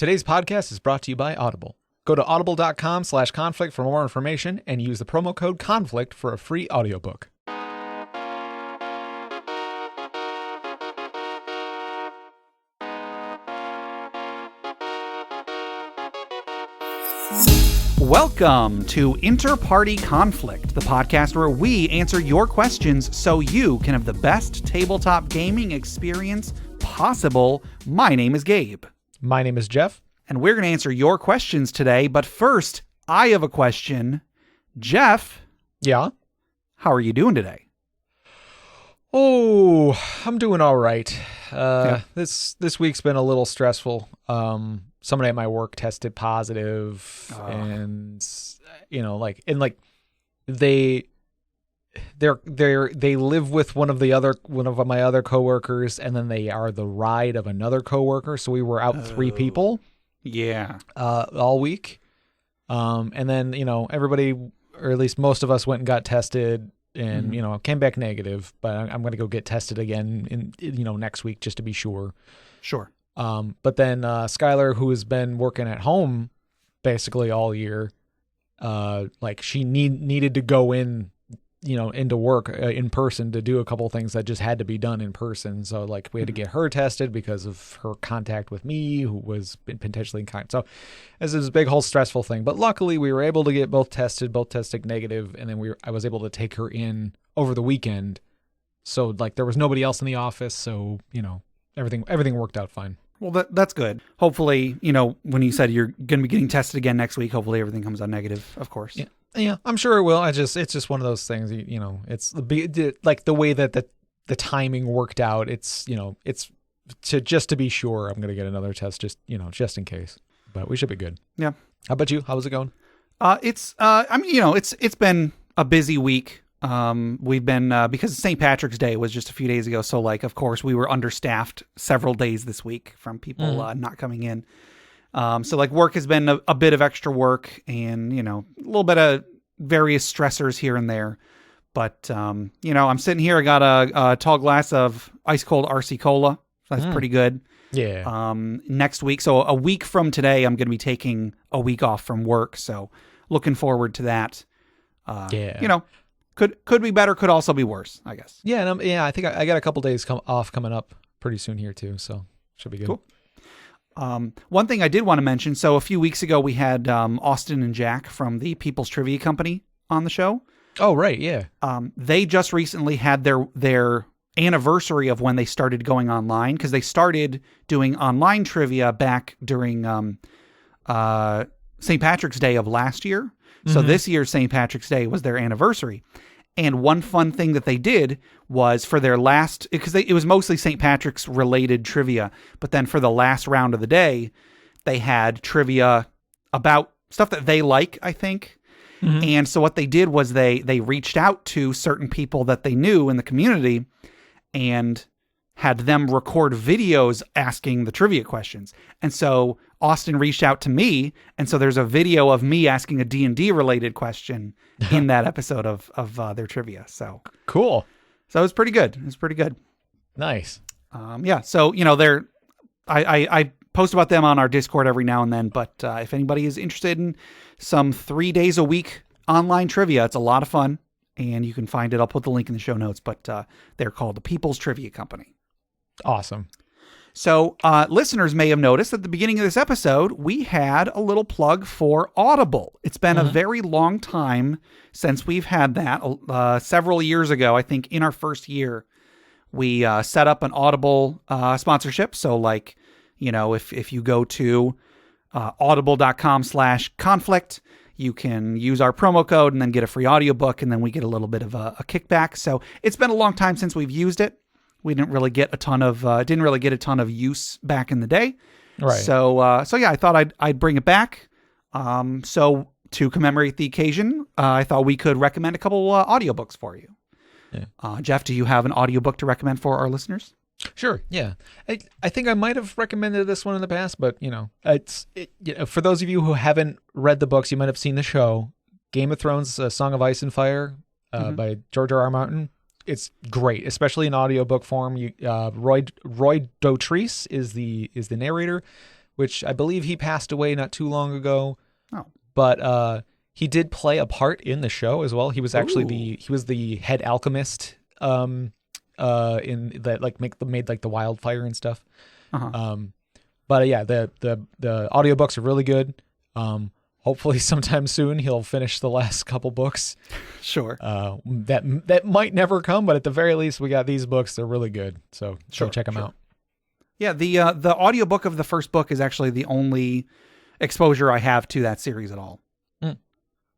Today's podcast is brought to you by Audible. Go to audible.com/conflict for more information and use the promo code CONFLICT for a free audiobook. Welcome to InterPartyConflict, the podcast where we answer your questions so you can have the best tabletop gaming experience possible. My name is Gabe. My name is Jeff. And we're going to answer your questions today. But first, I have a question. Jeff. Yeah? How are you doing today? Oh, I'm doing all right. This week's been a little stressful. Somebody at my work tested positive, and they live with one of my other coworkers, and then they are the ride of another coworker. So we were out 3 people. Yeah. All week. And then, everybody, or at least most of us, went and got tested and, came back negative, but I'm going to go get tested again next week just to be sure. Sure. But then Skylar, who has been working at home basically all year, she needed to go into work in person to do a couple things that just had to be done in person. So we had to get her tested because of her contact with me, who was potentially in contact. So this is a big whole stressful thing, but luckily we were able to get both tested negative. And then I was able to take her in over the weekend. So there was nobody else in the office. So, everything worked out fine. Well, that's good. Hopefully, when you said you're going to be getting tested again next week, hopefully everything comes out negative, of course. Yeah, I'm sure it will. It's just one of those things, it's the way that the timing worked out. It's just to be sure I'm going to get another test just in case, but we should be good. Yeah. How about you? How's it going? It's been a busy week. We've been, because St. Patrick's Day was just a few days ago. So of course we were understaffed several days this week from people not coming in. So work has been a bit of extra work and, a little bit of various stressors here and there. But, I'm sitting here. I got a tall glass of ice cold RC Cola. So that's pretty good. Yeah. Next week. So a week from today, I'm going to be taking a week off from work. So looking forward to that. Could be better. Could also be worse, I guess. Yeah. And I think I got a couple days off coming up pretty soon here too. So should be good. Cool. One thing I did want to mention, so a few weeks ago we had Austin and Jack from the People's Trivia Company on the show. Oh, right, yeah. They just recently had their anniversary of when they started going online, because they started doing online trivia back during St. Patrick's Day of last year. So this year's St. Patrick's Day was their anniversary. And one fun thing that they did was for their last, because it was mostly St. Patrick's related trivia, but then for the last round of the day, they had trivia about stuff that they like, I think. And so what they did was they reached out to certain people that they knew in the community and had them record videos asking the trivia questions. And so Austin reached out to me, and so there's a video of me asking a D&D related question in that episode of their trivia. So cool. So it was pretty good. It was pretty good. Nice. Yeah. So I post about them on our Discord every now and then. But if anybody is interested in some 3 days a week online trivia, it's a lot of fun, and you can find it. I'll put the link in the show notes. But they're called the People's Trivia Company. Awesome. So listeners may have noticed at the beginning of this episode, we had a little plug for Audible. It's been a very long time since we've had that. Several years ago, I think in our first year, we set up an Audible sponsorship. So if you go to audible.com/conflict, you can use our promo code and then get a free audiobook, and then we get a little bit of a kickback. So it's been a long time since we've used it. We didn't really get a ton of use back in the day. Right. So yeah, I thought I'd bring it back. So to commemorate the occasion, I thought we could recommend a couple audiobooks for you. Yeah. Jeff, do you have an audiobook to recommend for our listeners? Sure. Yeah. I think I might have recommended this one in the past, but for those of you who haven't read the books, you might have seen the show Game of Thrones, Song of Ice and Fire, by George R.R. Martin. It's great, especially in audiobook form. Roy Dotrice is the narrator, which I believe he passed away not too long ago. Oh. But he did play a part in the show as well. He was actually Ooh. the head alchemist in that, like, made like the wildfire and stuff. Uh-huh. But yeah, the audiobooks are really good. Hopefully sometime soon he'll finish the last couple books. Sure. That might never come, but at the very least we got these books. They're really good. So go check them out. Yeah, the audiobook of the first book is actually the only exposure I have to that series at all.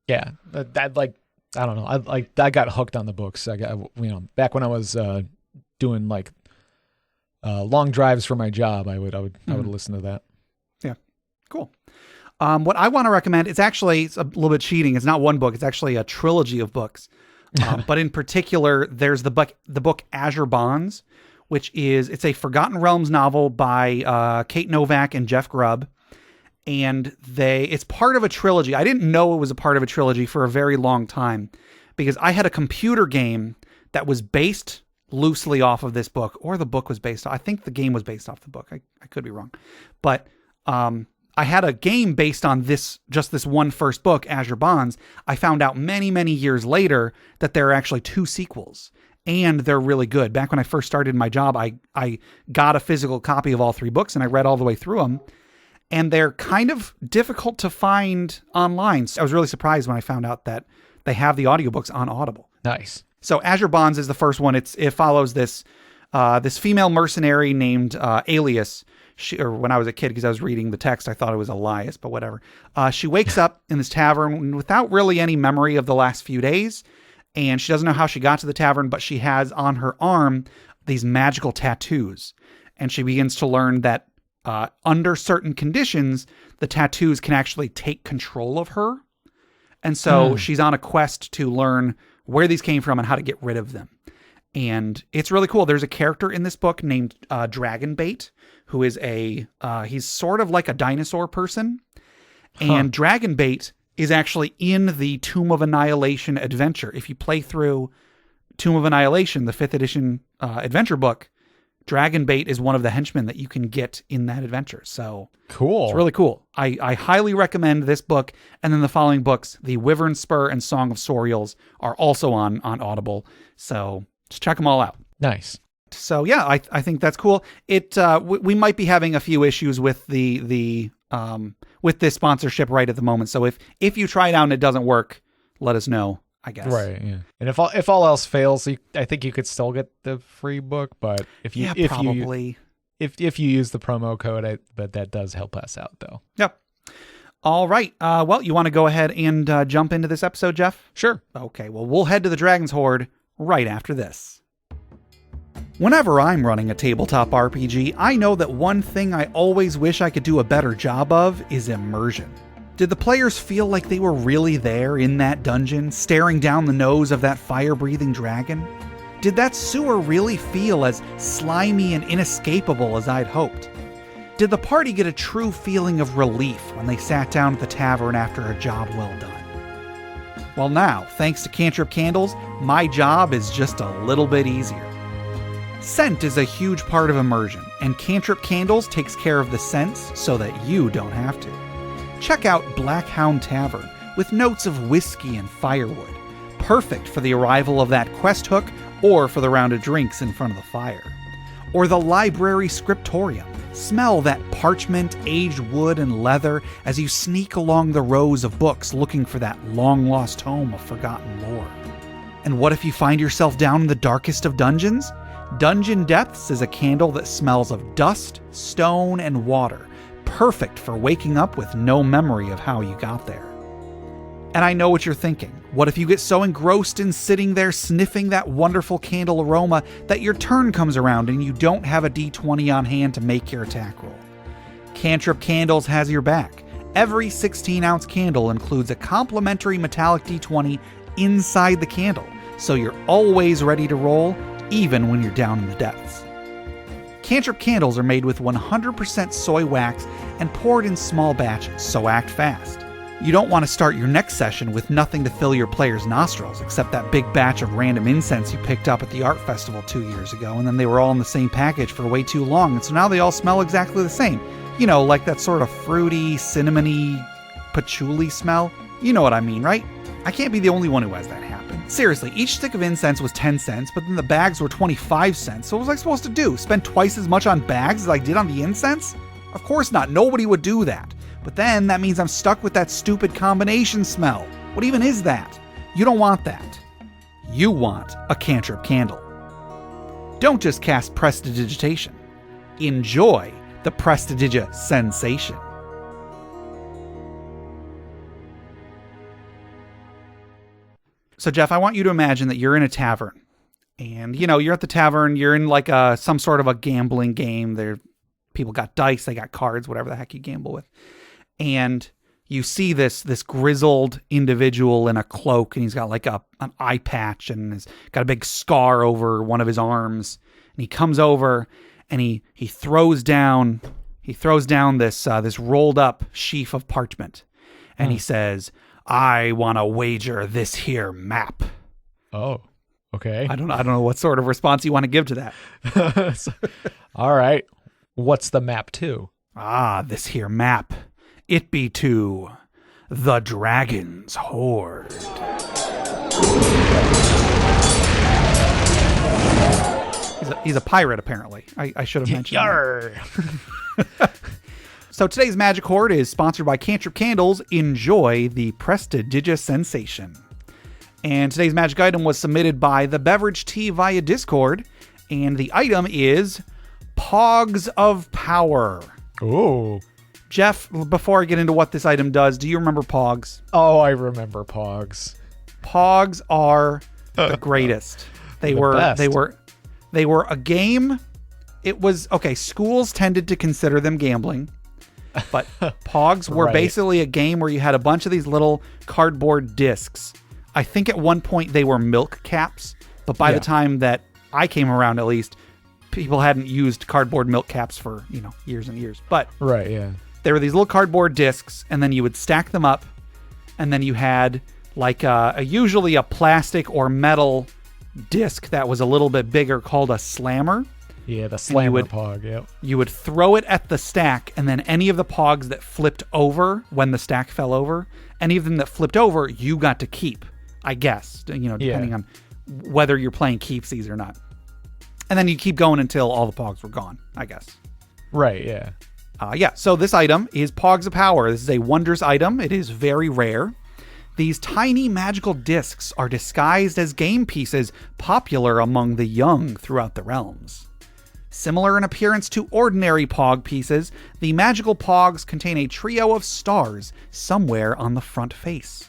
Yeah. That like, I don't know. I got hooked on the books. I got, back when I was doing like long drives for my job, I would listen to that. Yeah. Cool. What I want to recommend, it's a little bit cheating. It's not one book. It's actually a trilogy of books. But in particular, there's the book Azure Bonds, it's a Forgotten Realms novel by Kate Novak and Jeff Grubb. And it's part of a trilogy. I didn't know it was a part of a trilogy for a very long time because I had a computer game that was based loosely off of this book, or the book was based off. I think the game was based off the book. I could be wrong. But I had a game based on this one first book, Azure Bonds. I found out many, many years later that there are actually 2 sequels, and they're really good. Back when I first started my job, I got a physical copy of all 3 books, and I read all the way through them, and they're kind of difficult to find online. So I was really surprised when I found out that they have the audiobooks on Audible. Nice. So Azure Bonds is the first one. It follows this female mercenary named Alias. When I was a kid, because I was reading the text, I thought it was Elias, but whatever. She wakes up in this tavern without really any memory of the last few days, and she doesn't know how she got to the tavern, but she has on her arm these magical tattoos, and she begins to learn that under certain conditions, the tattoos can actually take control of her, and so she's on a quest to learn where these came from and how to get rid of them. And it's really cool. There's a character in this book named Dragonbait, who is he's sort of like a dinosaur person. And Dragonbait is actually in the Tomb of Annihilation adventure. If you play through Tomb of Annihilation, the 5th edition adventure book, Dragonbait is one of the henchmen that you can get in that adventure. So cool. It's really cool. I highly recommend this book. And then the following books, The Wyvern Spur and Song of Sorials, are also on Audible. So just check them all out. Nice. So yeah, I think that's cool. We might be having a few issues with with this sponsorship right at the moment. So if you try it out and it doesn't work, let us know, I guess. Right. Yeah. And if all else fails, I think you could still get the free book. But if you use the promo code, but that does help us out though. Yep. All right. Well, you want to go ahead and jump into this episode, Jeff? Sure. Okay. Well, we'll head to the Dragon's Hoard right after this. Whenever I'm running a tabletop RPG, I know that one thing I always wish I could do a better job of is immersion. Did the players feel like they were really there in that dungeon, staring down the nose of that fire-breathing dragon? Did that sewer really feel as slimy and inescapable as I'd hoped? Did the party get a true feeling of relief when they sat down at the tavern after a job well done? Well now, thanks to Cantrip Candles, my job is just a little bit easier. Scent is a huge part of immersion, and Cantrip Candles takes care of the scents so that you don't have to. Check out Black Hound Tavern with notes of whiskey and firewood, perfect for the arrival of that quest hook or for the round of drinks in front of the fire. Or the Library Scriptorium. Smell that parchment, aged wood, and leather as you sneak along the rows of books looking for that long-lost tome of forgotten lore. And what if you find yourself down in the darkest of dungeons? Dungeon Depths is a candle that smells of dust, stone, and water, perfect for waking up with no memory of how you got there. And I know what you're thinking. What if you get so engrossed in sitting there sniffing that wonderful candle aroma that your turn comes around and you don't have a d20 on hand to make your attack roll? Cantrip Candles has your back. Every 16-ounce candle includes a complimentary metallic d20 inside the candle, so you're always ready to roll, even when you're down in the depths. Cantrip Candles are made with 100% soy wax and poured in small batches, so act fast. You don't want to start your next session with nothing to fill your players' nostrils except that big batch of random incense you picked up at the art festival 2 years ago, and then they were all in the same package for way too long, and so now they all smell exactly the same. You know, like that sort of fruity, cinnamony, patchouli smell. You know what I mean, right? I can't be the only one who has that happen. Seriously, each stick of incense was 10 cents, but then the bags were 25 cents, so what was I supposed to do? Spend twice as much on bags as I did on the incense? Of course not. Nobody would do that. But then that means I'm stuck with that stupid combination smell. What even is that? You don't want that. You want a cantrip candle. Don't just cast Prestidigitation. Enjoy the Prestidigita sensation. So Jeff, I want you to imagine that you're in a tavern. And, you know, you're at the tavern, you're in like some sort of a gambling game. There, people got dice, they got cards, whatever the heck you gamble with. And you see this grizzled individual in a cloak, and he's got like an eye patch, and he's got a big scar over one of his arms. And he comes over, and he throws down this rolled up sheaf of parchment, and he says, "I want to wager this here map." Oh, okay. I don't know what sort of response you want to give to that. All right. What's the map to? This here map. It be to the Dragon's Hoard. He's a pirate, apparently. I should have mentioned that. So today's Magic Hoard is sponsored by Cantrip Candles. Enjoy the Prestidigita sensation. And today's magic item was submitted by the Beverage Tea via Discord. And the item is Pogs of Power. Ooh. Jeff, before I get into what this item does, do you remember Pogs? Oh, I remember Pogs. Pogs are the greatest. They were a game. It was okay. Schools tended to consider them gambling, but Pogs were basically a game where you had a bunch of these little cardboard discs. I think at one point they were milk caps, but by the time that I came around, at least, people hadn't used cardboard milk caps for, years and years. But there were these little cardboard discs, and then you would stack them up, and then you had like usually a plastic or metal disc that was a little bit bigger called a slammer. Yeah, the slammer pog, yep. You would throw it at the stack, and then any of the pogs that flipped over when the stack fell over, any of them that flipped over, you got to keep, I guess, depending on whether you're playing keepsies or not. And then you keep going until all the pogs were gone, I guess. Right, yeah. So this item is Pogs of Power. This is a wondrous item. It is very rare. These tiny magical discs are disguised as game pieces popular among the young throughout the realms. Similar in appearance to ordinary Pog pieces, the magical Pogs contain a trio of stars somewhere on the front face.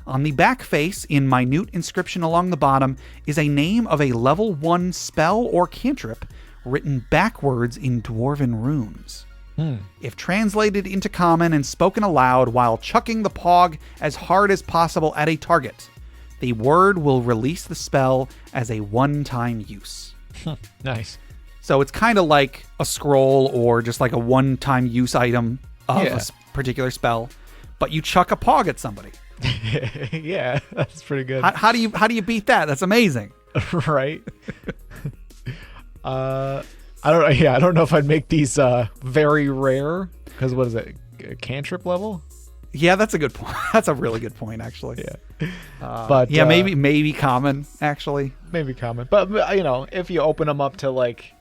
On the back face, in minute inscription along the bottom, is a name of a level 1 spell or cantrip written backwards in dwarven runes. If translated into common and spoken aloud while chucking the Pog as hard as possible at a target, the word will release the spell as a one-time use. Nice. So it's kind of like a scroll or just like a one-time use item of a particular spell, but you chuck a Pog at somebody. Yeah, that's pretty good. How do you beat that? That's amazing. Right. I don't know if I'd make these very rare, because what is it, a cantrip level? Yeah, that's a good point. That's a really good point, actually. Yeah. But maybe common, actually. Maybe common. But if you open them up to like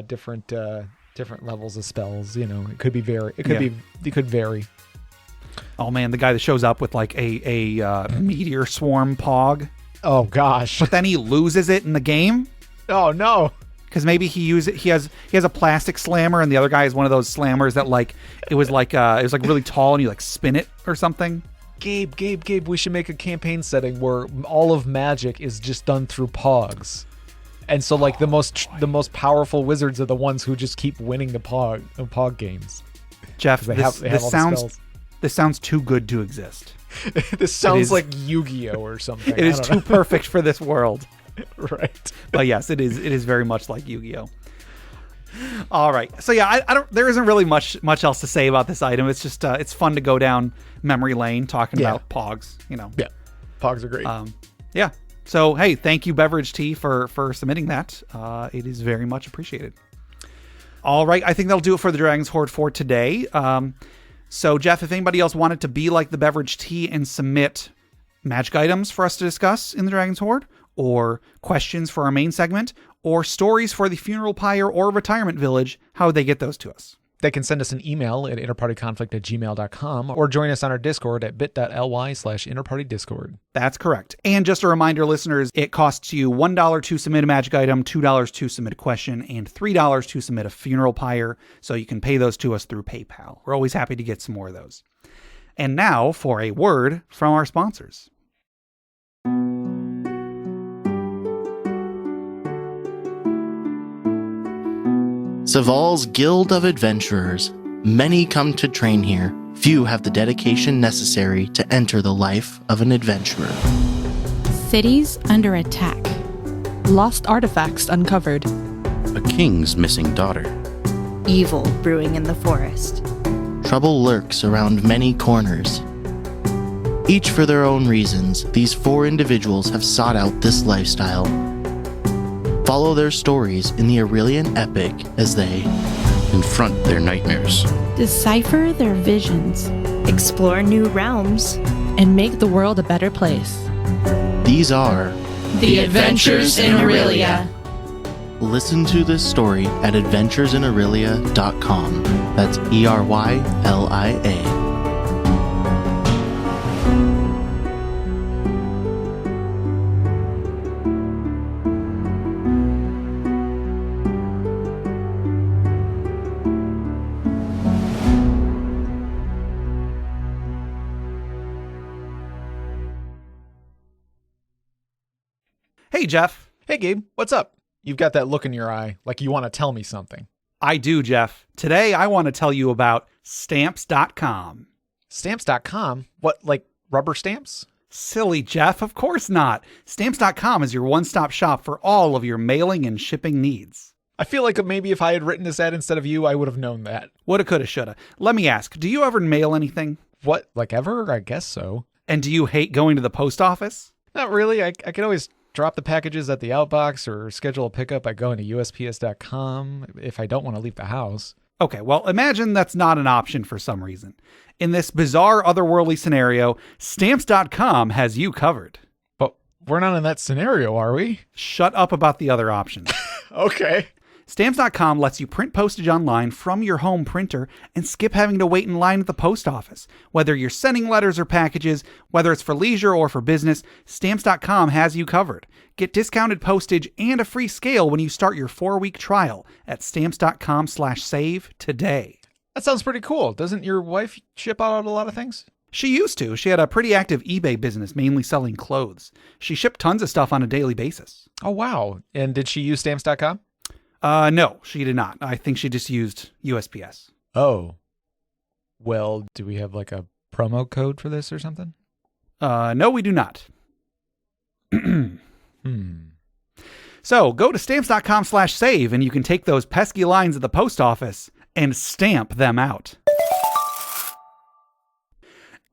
different levels of spells, it could be it could vary. Oh man, the guy that shows up with like a meteor swarm Pog. Oh gosh. But then he loses it in the game. Oh no. Because maybe he has a plastic slammer, and the other guy is one of those slammers that it was really tall, and you like spin it or something. Gabe, we should make a campaign setting where all of magic is just done through Pogs. And so the most powerful wizards are the ones who just keep winning the Pog games. Jeff, this sounds too good to exist. This sounds like Yu-Gi-Oh or something. It is too perfect for this world. Right. But yes, it is very much like Yu-Gi-Oh. All right. So yeah, I don't. There isn't really much else to say about this item. It's just it's fun to go down memory lane talking about Pogs. Yeah, Pogs are great. Yeah. So hey, thank you, Beverage Tea, for submitting that. It is very much appreciated. All right, I think that'll do it for the Dragon's Hoard for today. So Jeff, if anybody else wanted to be like the Beverage Tea and submit magic items for us to discuss in the Dragon's Hoard, or questions for our main segment, or stories for the funeral pyre or retirement village, how would they get those to us? They can send us an email at interpartyconflict@gmail.com or join us on our Discord at bit.ly/interpartydiscord. That's correct. And just a reminder, listeners, it costs you $1 to submit a magic item, $2 to submit a question, and $3 to submit a funeral pyre. So you can pay those to us through PayPal. We're always happy to get some more of those. And now for a word from our sponsors. Saval's Guild of Adventurers. Many come to train here. Few have the dedication necessary to enter the life of an adventurer. Cities under attack. Lost artifacts uncovered. A king's missing daughter. Evil brewing in the forest. Trouble lurks around many corners. Each for their own reasons, these 4 individuals have sought out this lifestyle. Follow their stories in the Aurelian epic as they confront their nightmares, Decipher their visions. Explore new realms. And make the world a better place. These are The Adventures in Aurelia. Listen to this story at adventuresinaurelia.com. That's ERYLIA. Hey, Jeff. Hey, Gabe, what's up? You've got that look in your eye like you want to tell me something. I do, Jeff. Today, I want to tell you about Stamps.com. Stamps.com? What, like rubber stamps? Silly, Jeff. Of course not. Stamps.com is your one-stop shop for all of your mailing and shipping needs. I feel like maybe if I had written this ad instead of you, I would have known that. Woulda, coulda, shoulda. Let me ask, do you ever mail anything? What, like ever? I guess so. And do you hate going to the post office? Not really. I could always drop the packages at the outbox or schedule a pickup by going to USPS.com if I don't want to leave the house. Okay, well, imagine that's not an option for some reason. In this bizarre, otherworldly scenario, Stamps.com has you covered. But we're not in that scenario, are we? Shut up about the other options. Okay. Stamps.com lets you print postage online from your home printer and skip having to wait in line at the post office. Whether you're sending letters or packages, whether it's for leisure or for business, Stamps.com has you covered. Get discounted postage and a free scale when you start your 4-week trial at Stamps.com/save today. That sounds pretty cool. Doesn't your wife ship out a lot of things? She used to. She had a pretty active eBay business, mainly selling clothes. She shipped tons of stuff on a daily basis. Oh, wow. And did she use Stamps.com? No, she did not. I think she just used USPS. Oh. Well, do we have like a promo code for this or something? No, we do not. So go to stamps.com/save and you can take those pesky lines at the post office and stamp them out.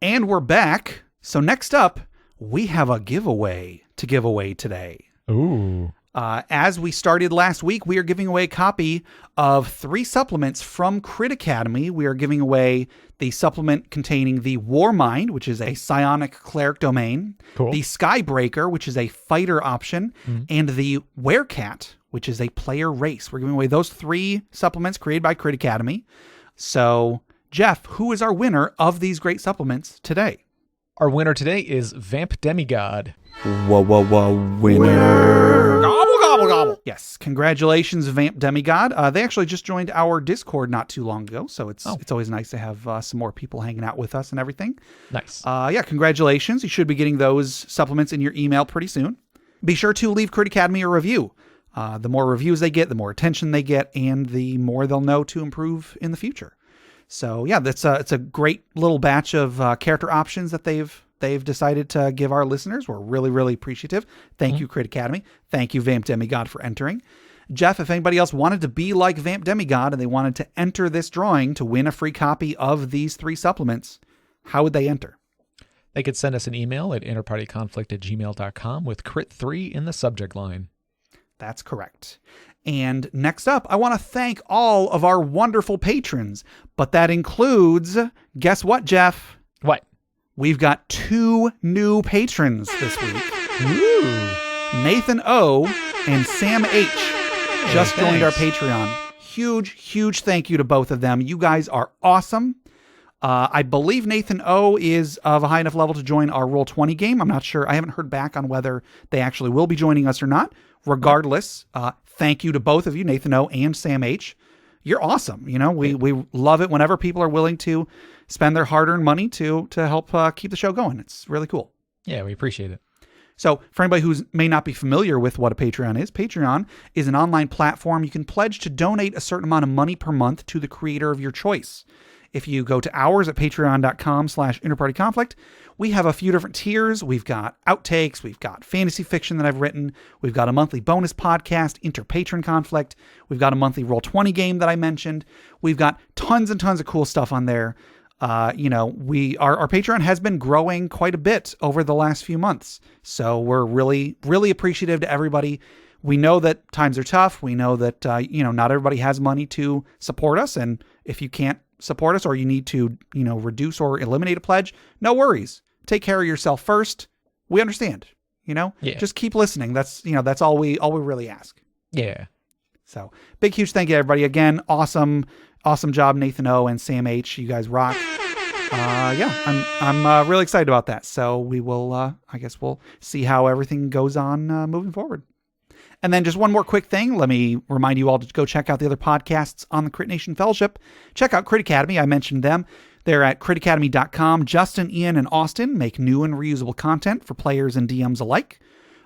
And we're back. So next up, we have a giveaway to give away today. Ooh. As we started last week, we are giving away a copy of 3 supplements from Crit Academy. We are giving away the supplement containing the Warmind, which is a psionic cleric domain, Cool. the Skybreaker, which is a fighter option, and the Werecat, which is a player race. We're giving away those 3 supplements created by Crit Academy. So, Jeff, who is our winner of these great supplements today? Our winner today is Vamp Demigod. Winner. Gobble, gobble, gobble. Yes. Congratulations, Vamp Demigod. They actually just joined our Discord not too long ago, so it's always nice to have some more people hanging out with us and everything. Nice. Yeah, congratulations. You should be getting those supplements in your email pretty soon. Be sure to leave Crit Academy a review. The more reviews they get, the more attention they get, and the more they'll know to improve in the future. So yeah, it's a great little batch of character options that they've decided to give our listeners. We're really, really appreciative. Thank you, Crit Academy. Thank you, Vamp Demigod, for entering. Jeff, if anybody else wanted to be like Vamp Demigod and they wanted to enter this drawing to win a free copy of these 3 supplements, how would they enter? They could send us an email at InterPartyConflict@gmail.com with Crit3 in the subject line. That's correct. And next up, I want to thank all of our wonderful patrons. But that includes, guess what, Jeff? What? We've got 2 new patrons this week. Ooh. Nathan O. and Sam H. just joined our thanks. Patreon. Huge thank you to both of them. You guys are awesome. I believe Nathan O. is of a high enough level to join our Roll20 game. I'm not sure. I haven't heard back on whether they actually will be joining us or not. Regardless, thank you to both of you, Nathan O. and Sam H. You're awesome. You know, we love it whenever people are willing to spend their hard-earned money to help keep the show going. It's really cool. Yeah, we appreciate it. So for anybody who may not be familiar with what a Patreon is an online platform. You can pledge to donate a certain amount of money per month to the creator of your choice. If you go to ours at patreon.com/InterPartyConflict, we have a few different tiers. We've got outtakes. We've got fantasy fiction that I've written. We've got a monthly bonus podcast, InterPatron-Conflict. We've got a monthly Roll20 game that I mentioned. We've got tons and tons of cool stuff on there. Our Patreon has been growing quite a bit over the last few months. So we're really, really appreciative to everybody. We know that times are tough. We know that, not everybody has money to support us. And if you can't support us or you need to, reduce or eliminate a pledge, no worries. Take care of yourself first. We understand, just keep listening. That's all we really ask. Yeah. So big, huge thank you to everybody again. Awesome job, Nathan O. and Sam H. You guys rock. I'm really excited about that. So we will, I guess we'll see how everything goes on moving forward. And then just one more quick thing. Let me remind you all to go check out the other podcasts on the Crit Nation Fellowship. Check out Crit Academy. I mentioned them. They're at critacademy.com. Justin, Ian, and Austin make new and reusable content for players and DMs alike.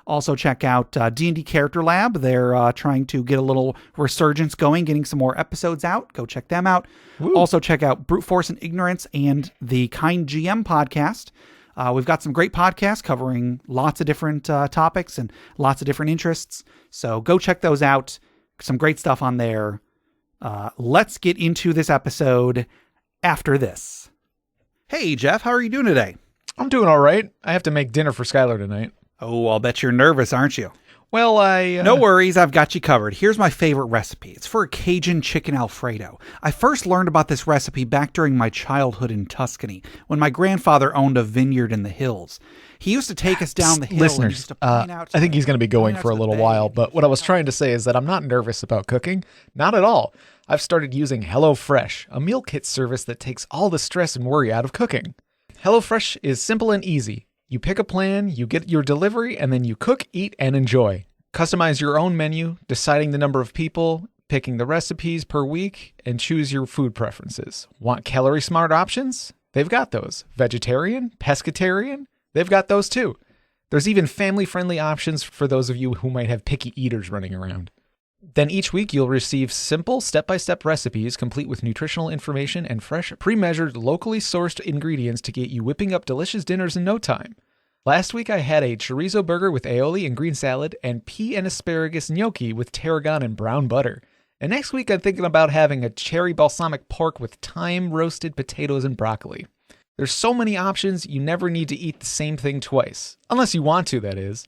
Also check out D&D Character Lab. They're trying to get a little resurgence going, getting some more episodes out. Go check them out. Woo. Also check out Brute Force and Ignorance and the Kind GM podcast. We've got some great podcasts covering lots of different topics and lots of different interests. So go check those out. Some great stuff on there. Let's get into this episode after this. Hey, Jeff, how are you doing today? I'm doing all right. I have to make dinner for Skylar tonight. Oh, I'll bet you're nervous, aren't you? Well, No worries, I've got you covered. Here's my favorite recipe. It's for a Cajun chicken Alfredo. I first learned about this recipe back during my childhood in Tuscany, when my grandfather owned a vineyard in the hills. He used to take us down the hill. Listeners, and used to point out I think he's going to be going for a little while, but what I was trying to say is that I'm not nervous about cooking. Not at all. I've started using HelloFresh, a meal kit service that takes all the stress and worry out of cooking. HelloFresh is simple and easy. You pick a plan, you get your delivery, and then you cook, eat, and enjoy. Customize your own menu, deciding the number of people, picking the recipes per week, and choose your food preferences. Want calorie smart options? They've got those. Vegetarian, pescatarian? They've got those too. There's even family-friendly options for those of you who might have picky eaters running around. Then each week you'll receive simple step-by-step recipes complete with nutritional information and fresh, pre-measured, locally sourced ingredients to get you whipping up delicious dinners in no time. Last week I had a chorizo burger with aioli and green salad and pea and asparagus gnocchi with tarragon and brown butter. And next week I'm thinking about having a cherry balsamic pork with thyme roasted potatoes and broccoli. There's so many options, you never need to eat the same thing twice. Unless you want to, that is.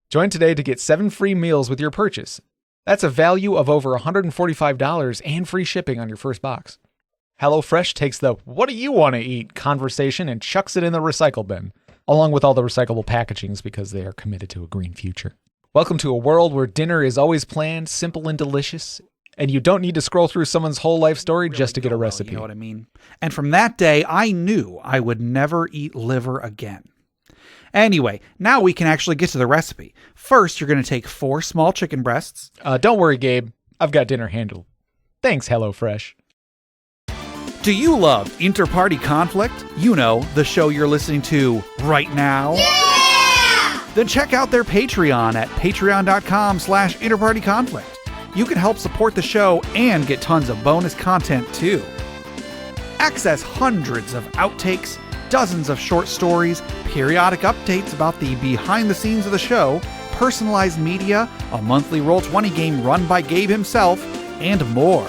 Join today to get 7 free meals with your purchase. That's a value of over $145 and free shipping on your first box. HelloFresh takes the "what do you want to eat" conversation and chucks it in the recycle bin, along with all the recyclable packagings because they are committed to a green future. Welcome to a world where dinner is always planned, simple and delicious, and you don't need to scroll through someone's whole life story just to get a recipe. You know what I mean? And from that day, I knew I would never eat liver again. Anyway, now we can actually get to the recipe. First, you're going to take 4 small chicken breasts. Don't worry, Gabe. I've got dinner handled. Thanks, HelloFresh. Do you love InterPartyConflict? You know, the show you're listening to right now? Yeah! Then check out their Patreon at patreon.com/InterPartyConflict. You can help support the show and get tons of bonus content too. Access hundreds of outtakes, dozens of short stories, periodic updates about the behind the scenes of the show, personalized media, a monthly Roll20 game run by Gabe himself, and more.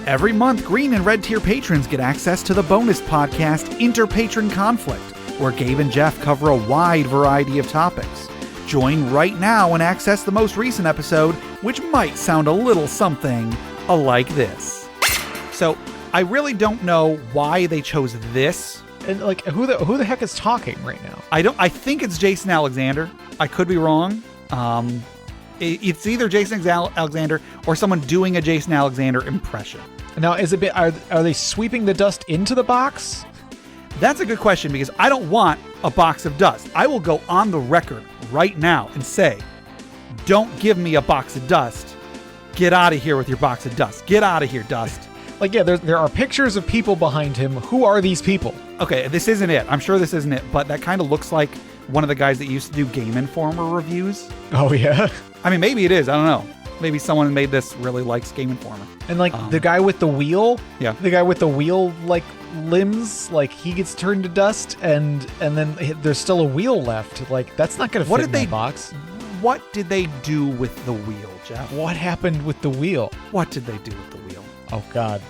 Every month, Green and Red Tier patrons get access to the bonus podcast, InterPatronConflict, where Gabe and Jeff cover a wide variety of topics. Join right now and access the most recent episode, which might sound a little something like this. So, I really don't know why they chose this. And like, who the heck is talking right now? I think it's Jason Alexander. I could be wrong. It's either Jason Alexander or someone doing a Jason Alexander impression. Now, are they sweeping the dust into the box? That's a good question, because I don't want a box of dust. I will go on the record right now and say, don't give me a box of dust. Get out of here with your box of dust. Get out of here, dust. Like, yeah, there are pictures of people behind him. Who are these people? Okay, this isn't it. I'm sure this isn't it, but that kind of looks like one of the guys that used to do Game Informer reviews. Oh, yeah? I mean, maybe it is. I don't know. Maybe someone made this really likes Game Informer. And like the guy with the wheel, yeah, the guy with the wheel like limbs, like he gets turned to dust, and then there's still a wheel left. Like that's not going to fit in that box. What did they do with the wheel, Jeff? What happened with the wheel? What did they do with the wheel? Oh God,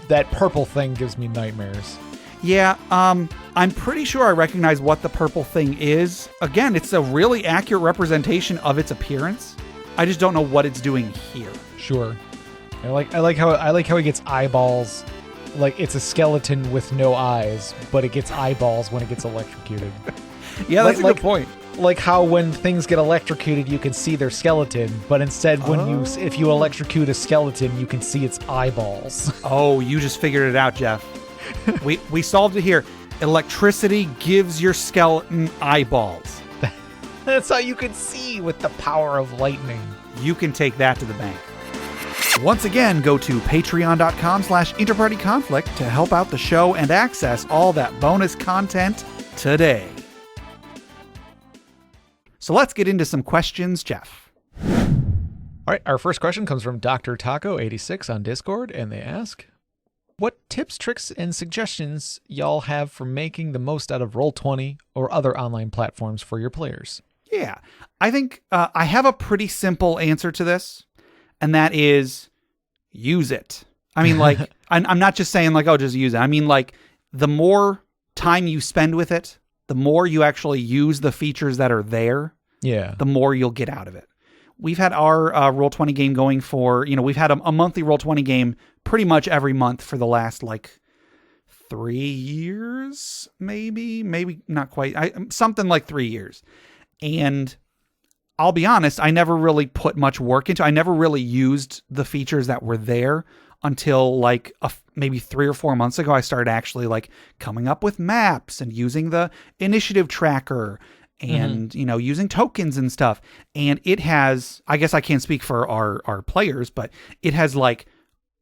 that purple thing gives me nightmares. Yeah, I'm pretty sure I recognize what the purple thing is. Again, it's a really accurate representation of its appearance. I just don't know what it's doing here. Sure. I like how he gets eyeballs. Like it's a skeleton with no eyes, but it gets eyeballs when it gets electrocuted. Yeah, that's a good point. Like how when things get electrocuted, you can see their skeleton, but instead if you electrocute a skeleton, you can see its eyeballs. Oh, you just figured it out, Jeff. we solved it here. Electricity gives your skeleton eyeballs. That's how you can see with the power of lightning. You can take that to the bank. Once again, go to patreon.com/InterPartyConflict to help out the show and access all that bonus content today. So let's get into some questions, Jeff. All right, our first question comes from Dr. Taco86 on Discord, and they ask, what tips, tricks, and suggestions y'all have for making the most out of Roll20 or other online platforms for your players? Yeah, I think I have a pretty simple answer to this, and that is use it. I mean, like, I'm not just saying like, oh, just use it. I mean, like, the more time you spend with it, the more you actually use the features that are there, the more you'll get out of it. We've had our Roll20 game going for, we've had a monthly Roll20 game pretty much every month for the last, 3 years, maybe not quite. Something like 3 years. And I'll be honest, I never really put much work into it. I never really used the features that were there until maybe 3 or 4 months ago. I started actually coming up with maps and using the initiative tracker and, using tokens and stuff. And it has, I guess I can't speak for our players, but it has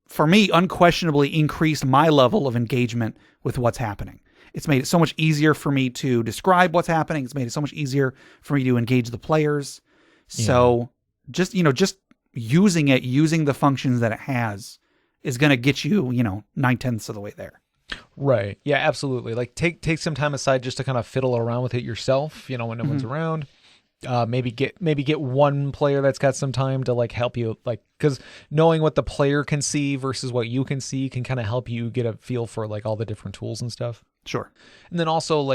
for me, unquestionably increased my level of engagement with what's happening. It's made it so much easier for me to describe what's happening. It's made it so much easier for me to engage the players. So just using it, using the functions that it has is going to get you, 9/10 of the way there. Right. Yeah, absolutely. Take some time aside just to kind of fiddle around with it yourself, when no one's around. Maybe get one player that's got some time to help you, because knowing what the player can see versus what you can see can kind of help you get a feel for all the different tools and stuff. Sure. And then also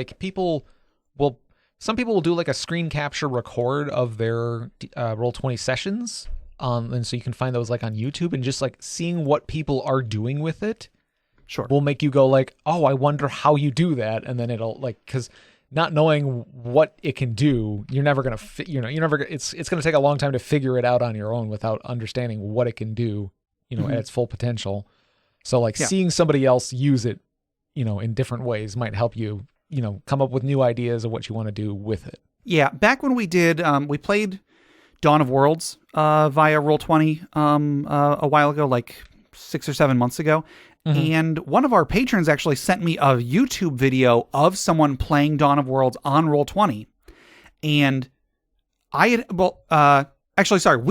some people will do a screen capture record of their Roll20 sessions. And so you can find those on YouTube, and just seeing what people are doing with it. Sure. Will make you go oh, I wonder how you do that. And then it'll because not knowing what it can do, you're never going to, it's going to take a long time to figure it out on your own without understanding what it can do, at its full potential. So seeing somebody else use it, in different ways might help you, come up with new ideas of what you want to do with it. Yeah. Back when we did, we played Dawn of Worlds via Roll20 a while ago, 6 or 7 months ago. And one of our patrons actually sent me a YouTube video of someone playing Dawn of Worlds on Roll20. And we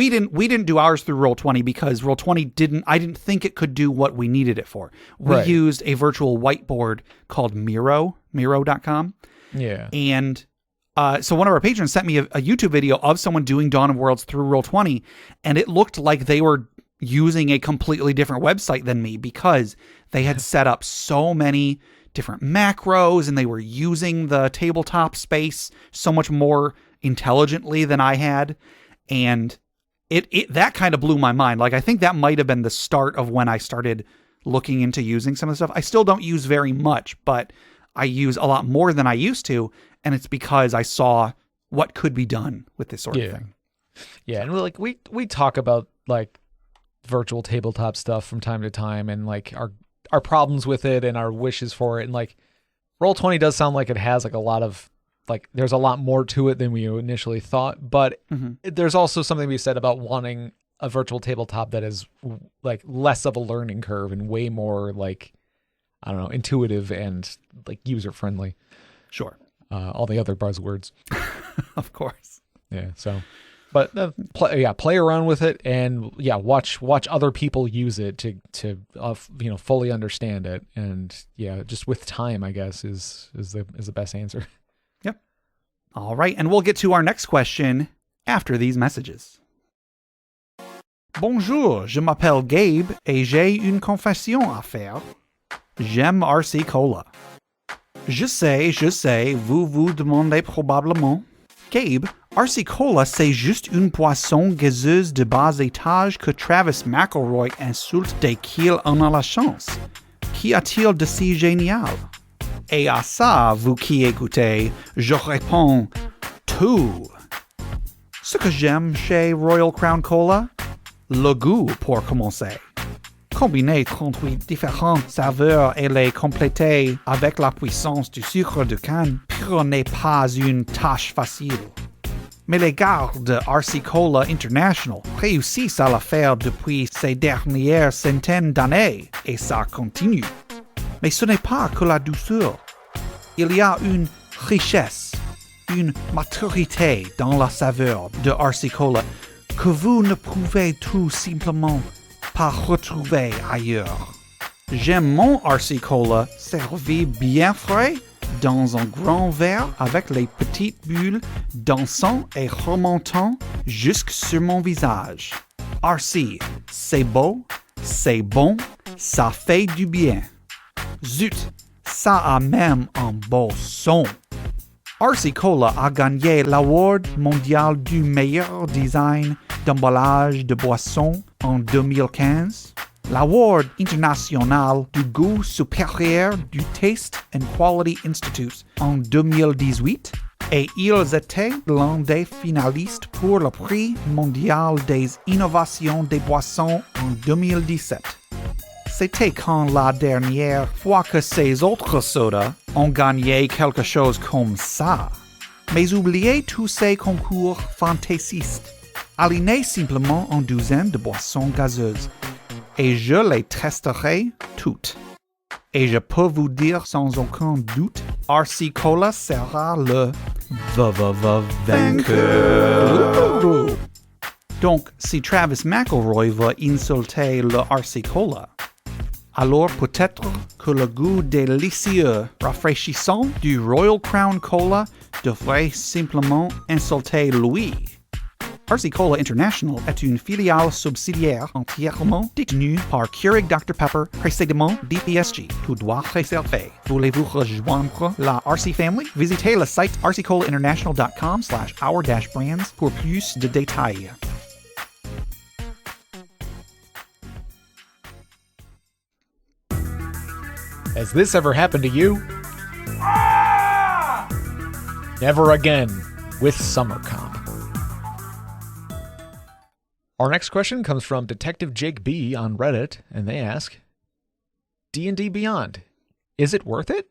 didn't do ours through Roll20 because Roll20 I didn't think it could do what we needed it for. We used a virtual whiteboard called Miro.com. Yeah. And So one of our patrons sent me a YouTube video of someone doing Dawn of Worlds through Roll20, and it looked like they were using a completely different website than me because they had set up so many different macros and they were using the tabletop space so much more intelligently than I had. And it that kind of blew my mind. Like, I think that might have been the start of when I started looking into using some of the stuff. I still don't use very much, but I use a lot more than I used to. And it's because I saw what could be done with this sort of thing. Yeah. And we talk about like virtual tabletop stuff from time to time and like our problems with it and our wishes for it. And like Roll20 does sound like it has like a lot of, like, there's a lot more to it than we initially thought, but there's also something to be said about wanting a virtual tabletop that is like less of a learning curve and way more like, I don't know, intuitive and like user friendly. Sure. All the other buzzwords. Of course. Yeah. So, but play around with it and watch other people use it to fully understand it. And just with time, I guess is the best answer. Yep. All right. And we'll get to our next question after these messages. Bonjour, je m'appelle Gabe et j'ai une confession à faire. J'aime RC Cola. Je sais, vous vous demandez probablement. Gabe, RC Cola, c'est juste une boisson gazeuse de bas étage que Travis McElroy insulte dès qu'il en a la chance. Qu'y a-t-il de si génial? Et à ça, vous qui écoutez, je réponds tout. Ce que j'aime chez Royal Crown Cola, le goût pour commencer. Combiner 38 différentes saveurs et les compléter avec la puissance du sucre de canne pur n'est pas une tâche facile. Mais les gars de RC Cola International réussissent à le faire depuis ces dernières centaines d'années et ça continue. Mais ce n'est pas que la douceur. Il y a une richesse, une maturité dans la saveur de RC Cola que vous ne pouvez tout simplement pas retrouver ailleurs. J'aime mon RC Cola servi bien frais dans un grand verre avec les petites bulles dansant et remontant jusque sur mon visage. RC, c'est beau, c'est bon, ça fait du bien. Zut, ça a même un beau son. RC Cola a gagné l'award mondial du meilleur design d'emballage de boissons en 2015, l'award international du goût supérieur du Taste and Quality Institute en 2018, et ils étaient l'un des finalistes pour le prix mondial des innovations des boissons en 2017. C'était quand la dernière fois que ces autres sodas ont gagné quelque chose comme ça. Mais oubliez tous ces concours fantaisistes. Alignez simplement une douzaine de boissons gazeuses et je les testerai toutes. Et je peux vous dire sans aucun doute, RC Cola sera le vainqueur. Donc, si Travis McElroy va insulter le RC Cola, alors peut-être que le goût délicieux, rafraîchissant du Royal Crown Cola devrait simplement insulter lui. RC Cola International est une filiale subsidiaire entièrement détenue par Keurig Dr Pepper, précédemment DPSG. Tout doit réservé. Voulez-vous rejoindre la RC Family? Visitez le site rccolainternational.com/our-brands pour plus de détails. Has this ever happened to you? Never again with Summer Comp. Our next question comes from Detective Jake B on Reddit, and they ask, D&D Beyond, is it worth it?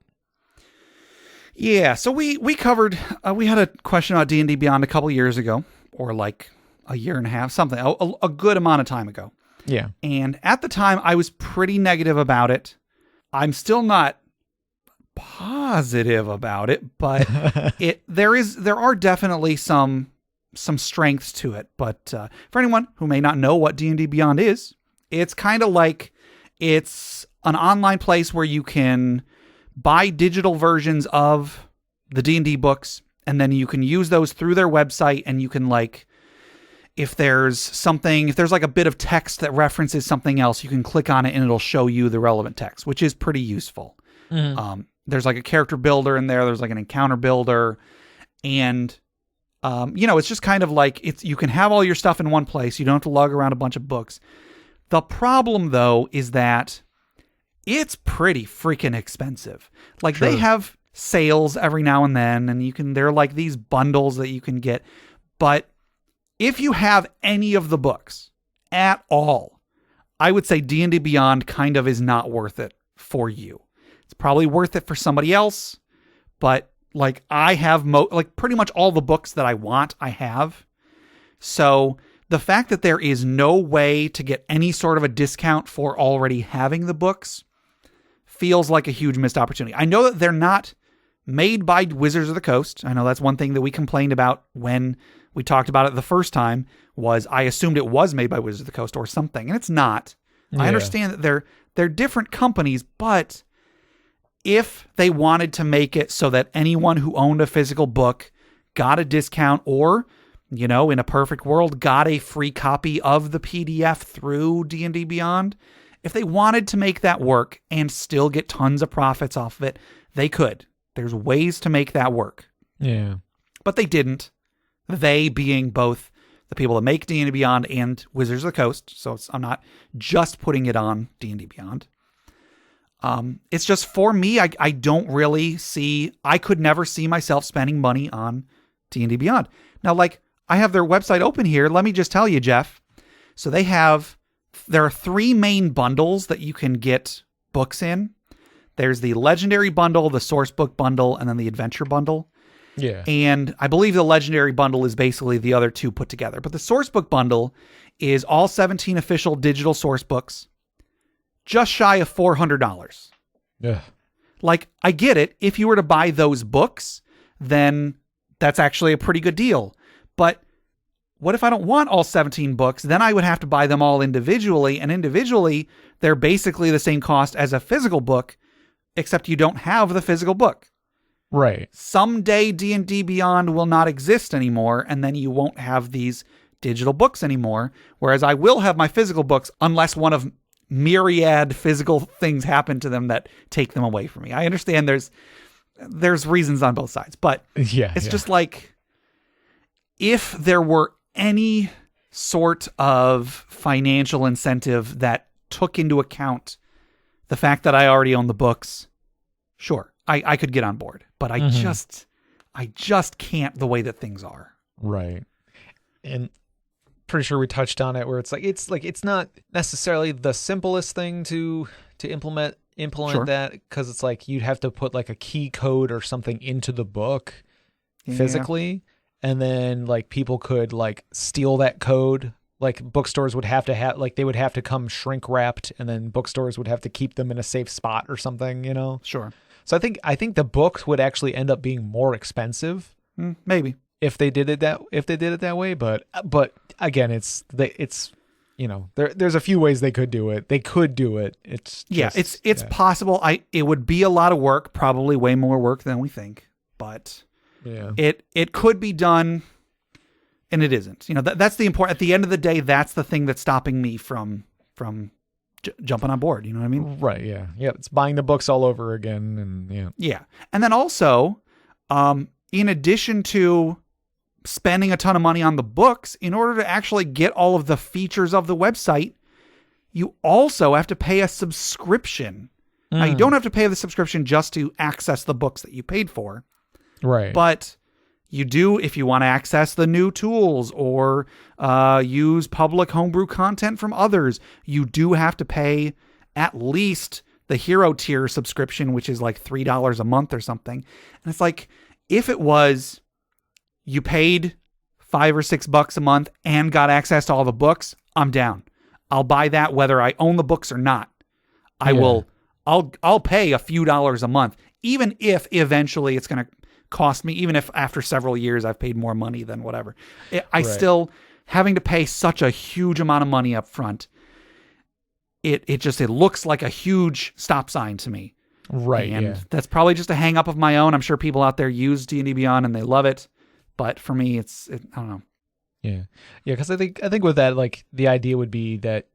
Yeah, so we covered, we had a question about D&D Beyond a couple years ago, or like a year and a half, something, a good amount of time ago. Yeah. And at the time, I was pretty negative about it. I'm still not positive about it, but there are definitely some strengths to it. But for anyone who may not know what D&D Beyond is, it's kind of like it's an online place where you can buy digital versions of the D&D books and then you can use those through their website, and you can like, if there's like a bit of text that references something else, you can click on it and it'll show you the relevant text, which is pretty useful. There's like a character builder in there. There's like an encounter builder, and it's just kind of like you can have all your stuff in one place. You don't have to lug around a bunch of books. The problem though is that it's pretty freaking expensive. Like Sure. they have sales every now and then, and they're like these bundles that you can get. But if you have any of the books at all, I would say D&D Beyond kind of is not worth it for you. It's probably worth it for somebody else, but like I have pretty much all the books that I want, I have. So the fact that there is no way to get any sort of a discount for already having the books feels like a huge missed opportunity. I know that they're not made by Wizards of the Coast. I know that's one thing that we complained about when we talked about it the first time, was I assumed it was made by Wizards of the Coast or something, and it's not. Yeah. I understand that they're different companies, but if they wanted to make it so that anyone who owned a physical book got a discount, or, in a perfect world, got a free copy of the PDF through D&D Beyond, if they wanted to make that work and still get tons of profits off of it, they could. There's ways to make that work. Yeah. But they didn't. They being both the people that make D&D Beyond and Wizards of the Coast. So I'm not just putting it on D&D Beyond. It's just, for me, I don't really I could never see myself spending money on D&D Beyond. Now, like, I have their website open here. Let me just tell you, Jeff. So there are 3 main bundles that you can get books in. There's the Legendary Bundle, the Source Book Bundle, and then the Adventure Bundle. Yeah. And I believe the Legendary Bundle is basically the other 2 put together. But the Source Book Bundle is all 17 official digital source books, just shy of $400. Yeah. Like, I get it. If you were to buy those books, then that's actually a pretty good deal. But what if I don't want all 17 books? Then I would have to buy them all individually. And individually, they're basically the same cost as a physical book, except you don't have the physical book. Right. Someday D&D Beyond will not exist anymore, and then you won't have these digital books anymore, whereas I will have my physical books unless one of myriad physical things happen to them that take them away from me. I understand there's reasons on both sides, but it's just like, if there were any sort of financial incentive that took into account the fact that I already own the books, sure, I could get on board, but I just can't the way that things are. Right. And pretty sure we touched on it, where it's not necessarily the simplest thing to implement Sure. that, because it's like you'd have to put like a key code or something into the book physically, and then like people could like steal that code. Like bookstores would have to have, like, they would have to come shrink wrapped, and then bookstores would have to keep them in a safe spot or something, Sure. So I think the books would actually end up being more expensive, Maybe. if they did it that way. But again, there's a few ways they could do it. They could do it. It's just, it's possible. It would be a lot of work, probably way more work than we think, but it could be done, and it isn't. That's the important. At the end of the day, that's the thing that's stopping me from jumping on board. You know what I mean? Right. Yeah. Yeah. It's buying the books all over again, and Yeah, and then also, in addition to spending a ton of money on the books, in order to actually get all of the features of the website, you also have to pay a subscription. Now, you don't have to pay the subscription just to access the books that you paid for. Right. But you do if you want to access the new tools or use public homebrew content from others. You do have to pay at least the hero tier subscription, which is like $3 a month or something. And it's like, if it was you paid $5 or $6 a month and got access to all the books, I'm down. I'll buy that whether I own the books or not. I'll pay a few dollars a month, even if eventually it's going to cost me, even if after several years I've paid more money than whatever. Still, having to pay such a huge amount of money up front, it looks like a huge stop sign to me. Right. And that's probably just a hang up of my own. I'm sure people out there use D&D Beyond and they love it. But for me, I don't know. Yeah. Yeah. Because I think with that, like, the idea would be that,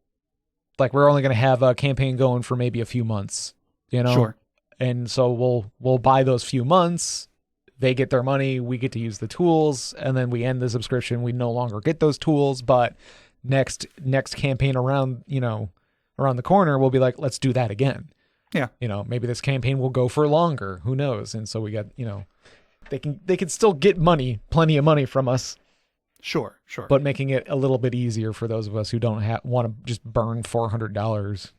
like, we're only going to have a campaign going for maybe a few months, you know? Sure. And so we'll buy those few months. They get their money. We get to use the tools. And then we end the subscription. We no longer get those tools. But next campaign around the corner, we'll be like, let's do that again. Yeah. Maybe this campaign will go for longer. Who knows? And so we got, they can still get plenty of money from us. Sure. But making it a little bit easier for those of us who don't want to just burn $400.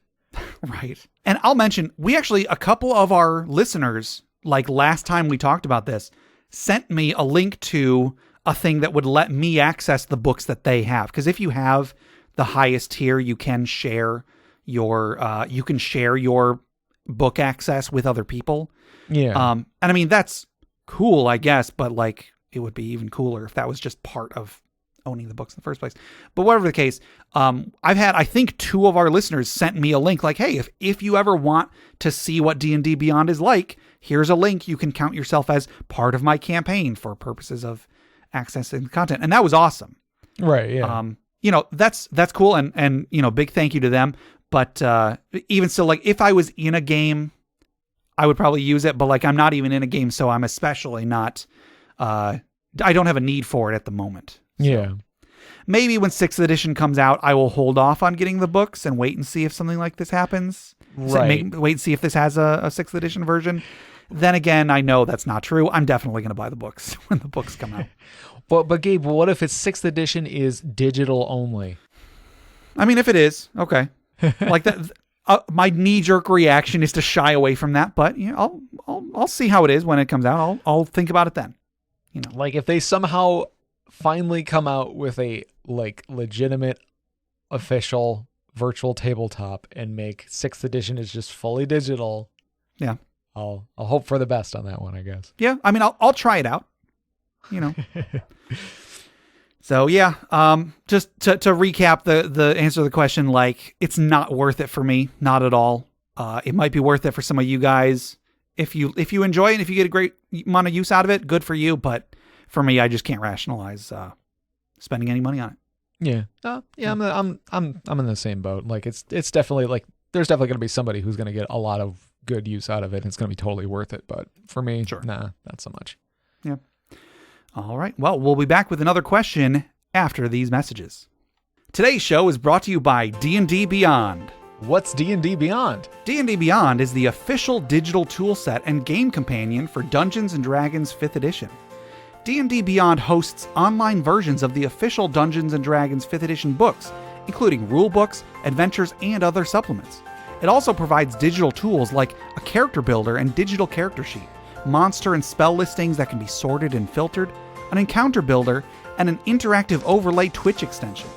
Right. And I'll mention, a couple of our listeners, like last time we talked about this, sent me a link to a thing that would let me access the books that they have. Because if you have the highest tier, you can share your book access with other people. Yeah. And I mean, that's cool, I guess, but like, it would be even cooler if that was just part of owning the books in the first place. But whatever the case, I've had, I think 2 of our listeners sent me a link like, hey, if you ever want to see what D&D Beyond is like, here's a link. You can count yourself as part of my campaign for purposes of accessing the content. And that was awesome. Right. Yeah. That's cool. And big thank you to them. But even still, like, if I was in a game, I would probably use it. But like, I'm not even in a game, so I'm especially not. I don't have a need for it at the moment. So yeah. Maybe when 6th edition comes out, I will hold off on getting the books and wait and see if something like this happens. Right. Wait and see if this has a 6th edition version. Then again, I know that's not true. I'm definitely going to buy the books when the books come out. But Gabe, what if it's 6th edition is digital only? I mean, if it is, okay. Like that, my knee-jerk reaction is to shy away from that. But I'll see how it is when it comes out. I'll think about it then. Like if they somehow finally come out with a like legitimate official virtual tabletop and make 6th edition is just fully digital. Yeah. I'll hope for the best on that one, I guess. Yeah. I mean, I'll try it out, So yeah, just to recap the answer to the question, like, it's not worth it for me. Not at all. It might be worth it for some of you guys. If you enjoy it and if you get a great amount of use out of it, good for you. But for me, I just can't rationalize spending any money on it. Yeah. I'm in the same boat. Like it's definitely like there's definitely going to be somebody who's going to get a lot of good use out of it. And it's going to be totally worth it. But for me, sure. Nah, not so much. Yeah. All right. Well, we'll be back with another question after these messages. Today's show is brought to you by DnD Beyond. What's D&D Beyond? D&D Beyond is the official digital toolset and game companion for Dungeons & Dragons 5th edition. D&D Beyond hosts online versions of the official Dungeons & Dragons 5th edition books, including rule books, adventures, and other supplements. It also provides digital tools like a character builder and digital character sheet, monster and spell listings that can be sorted and filtered, an encounter builder, and an interactive overlay Twitch extension.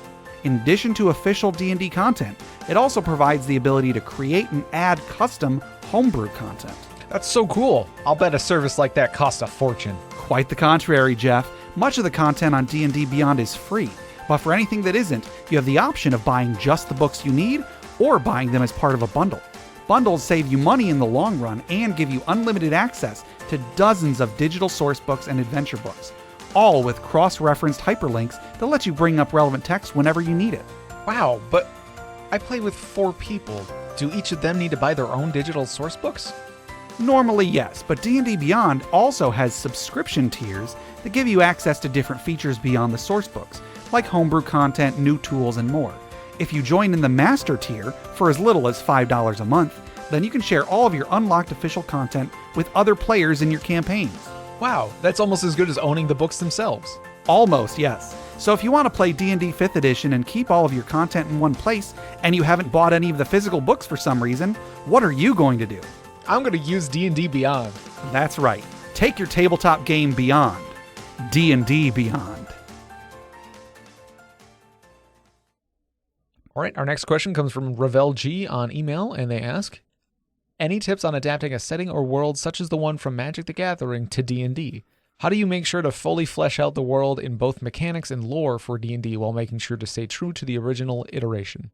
In addition to official D&D content, it also provides the ability to create and add custom homebrew content. That's so cool. I'll bet a service like that costs a fortune. Quite the contrary, Jeff. Much of the content on D&D Beyond is free, but for anything that isn't, you have the option of buying just the books you need or buying them as part of a bundle. Bundles save you money in the long run and give you unlimited access to dozens of digital source books and adventure books, all with cross-referenced hyperlinks that let you bring up relevant text whenever you need it. Wow, but I play with 4 people. Do each of them need to buy their own digital source books? Normally, yes, but D&D Beyond also has subscription tiers that give you access to different features beyond the source books, like homebrew content, new tools, and more. If you join in the Master tier for as little as $5 a month, then you can share all of your unlocked official content with other players in your campaigns. Wow, that's almost as good as owning the books themselves. Almost, yes. So if you want to play D&D 5th edition and keep all of your content in one place, and you haven't bought any of the physical books for some reason, what are you going to do? I'm going to use D&D Beyond. That's right. Take your tabletop game beyond. D&D Beyond. All right, our next question comes from Ravel G on email, and they ask, any tips on adapting a setting or world such as the one from Magic the Gathering to D&D? How do you make sure to fully flesh out the world in both mechanics and lore for D&D while making sure to stay true to the original iteration?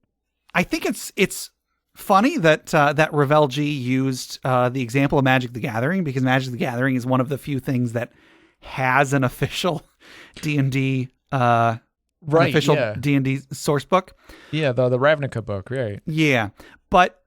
I think it's funny that that Ravel G used the example of Magic the Gathering, because Magic the Gathering is one of the few things that has an official D&D D&D source book. Yeah, the Ravnica book, right? Yeah, but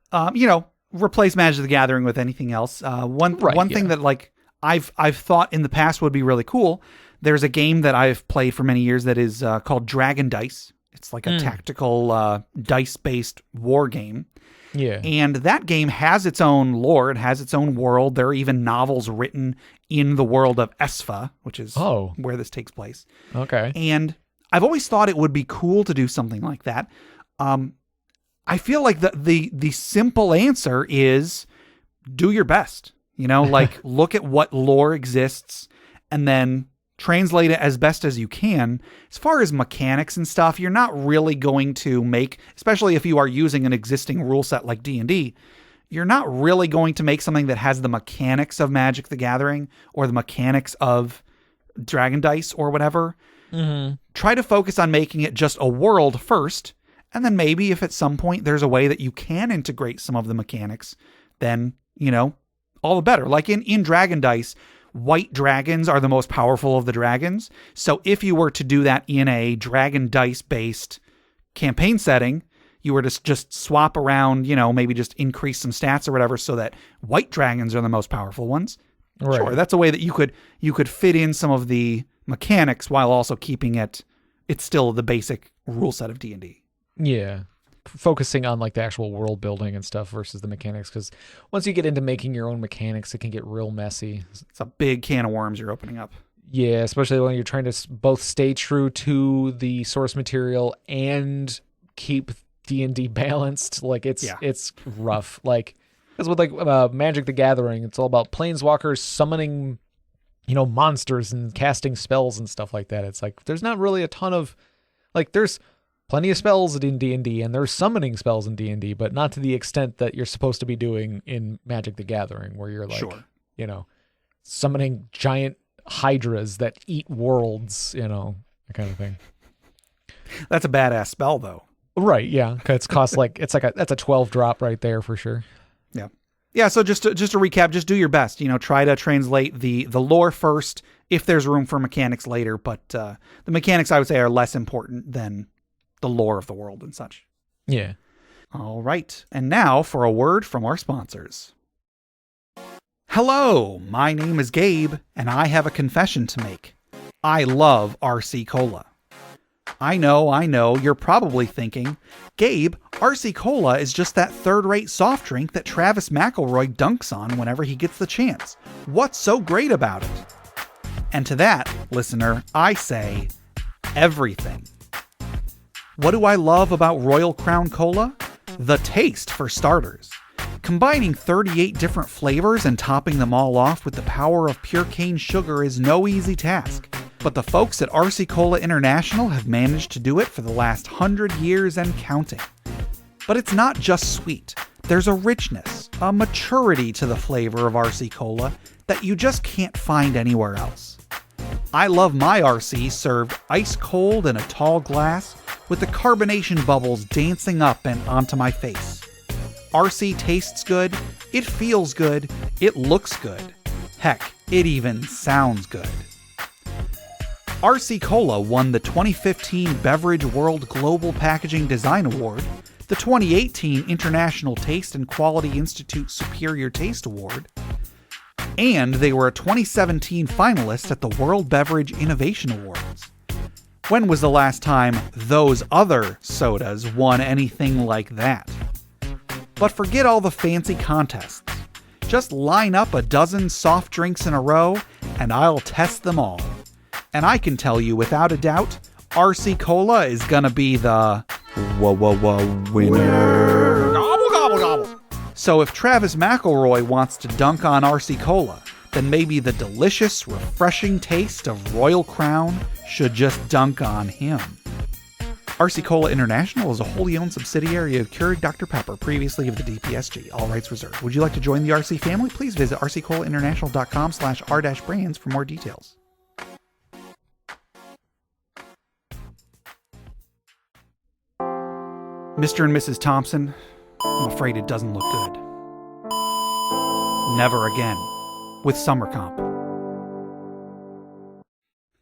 replace Magic the Gathering with anything else. One thing that like I've thought in the past would be really cool. There's a game that I've played for many years that is called Dragon Dice. It's like a tactical dice-based war game. Yeah. And that game has its own lore. It has its own world. There are even novels written in the world of Esfa, which is where this takes place. Okay. And I've always thought it would be cool to do something like that. I feel like the simple answer is do your best. Like look at what lore exists and then translate it as best as you can. As far as mechanics and stuff, you're not really going to make, especially if you are using an existing rule set like D&D, you're not really going to make something that has the mechanics of Magic the Gathering or the mechanics of Dragon Dice or whatever. Mm-hmm. Try to focus on making it just a world first, and then maybe if at some point there's a way that you can integrate some of the mechanics, then, all the better. Like in Dragon Dice, white dragons are the most powerful of the dragons. So if you were to do that in a Dragon Dice-based campaign setting, you were to just swap around, maybe just increase some stats or whatever so that white dragons are the most powerful ones. Right. Sure, that's a way that you could fit in some of the mechanics while also keeping it's still the basic rule set of D&D. Yeah. Focusing on like the actual world building and stuff versus the mechanics, because once you get into making your own mechanics, it can get real messy. It's a big can of worms you're opening up. Yeah, especially when you're trying to both stay true to the source material and keep D&D balanced. Like it's rough. Like because with like Magic the Gathering, it's all about planeswalkers summoning, monsters and casting spells and stuff like that. It's like there's not really a ton of like there's plenty of spells in D&D, and there's summoning spells in D&D, but not to the extent that you're supposed to be doing in Magic the Gathering, where you're like, summoning giant hydras that eat worlds, that kind of thing. That's a badass spell, though. Right, yeah. It's cost that's a 12 drop right there for sure. Yeah. Yeah, so just to recap, just do your best. Try to translate the lore first, if there's room for mechanics later, but the mechanics, I would say, are less important than the lore of the world and such. Yeah. All right. And now for a word from our sponsors. Hello, my name is Gabe, and I have a confession to make. I love RC Cola. I know, you're probably thinking, Gabe, RC Cola is just that third-rate soft drink that Travis McElroy dunks on whenever he gets the chance. What's so great about it? And to that, listener, I say, everything. What do I love about Royal Crown Cola? The taste, for starters. Combining 38 different flavors and topping them all off with the power of pure cane sugar is no easy task. But the folks at RC Cola International have managed to do it for the last 100 years and counting. But it's not just sweet. There's a richness, a maturity to the flavor of RC Cola that you just can't find anywhere else. I love my RC served ice cold in a tall glass with the carbonation bubbles dancing up and onto my face. RC tastes good, it feels good, it looks good. Heck, it even sounds good. RC Cola won the 2015 Beverage World Global Packaging Design Award, the 2018 International Taste and Quality Institute Superior Taste Award, and they were a 2017 finalist at the World Beverage Innovation Awards. When was the last time those other sodas won anything like that? But forget all the fancy contests. Just line up a dozen soft drinks in a row, and I'll test them all. And I can tell you without a doubt, RC Cola is gonna be the winner. Gobble, gobble, gobble. So if Travis McElroy wants to dunk on RC Cola, then maybe the delicious, refreshing taste of Royal Crown should just dunk on him. RC Cola International is a wholly owned subsidiary of Keurig Dr. Pepper, previously of the DPSG. All rights reserved. Would you like to join the RC family? Please visit rccolainternational.com/r-brands for more details. Mr. and Mrs. Thompson, I'm afraid it doesn't look good. Never again. With Summer Comp.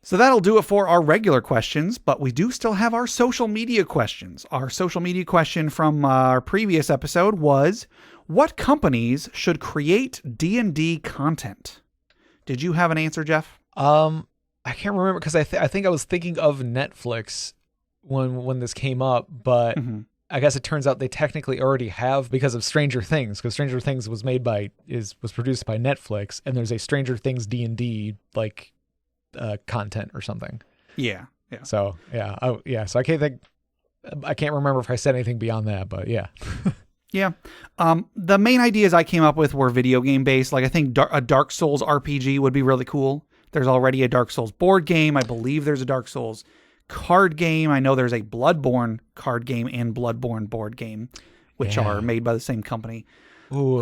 So that'll do it for our regular questions, but we do still have our social media questions. Our social media question from our previous episode was, what companies should create D&D content? Did you have an answer, Jeff? I can't remember because I think I was thinking of Netflix when this came up, but I guess it turns out they technically already have because of Stranger Things, because Stranger Things was produced by Netflix, and there's a Stranger Things D&D like content or something. Yeah. So so I can't remember if I said anything beyond that, but yeah. Yeah. The main ideas I came up with were video game based. Like I think a Dark Souls RPG would be really cool. There's already a Dark Souls board game. I believe there's a Dark Souls card game. I know there's a Bloodborne card game and Bloodborne board game, which are made by the same company. Ooh,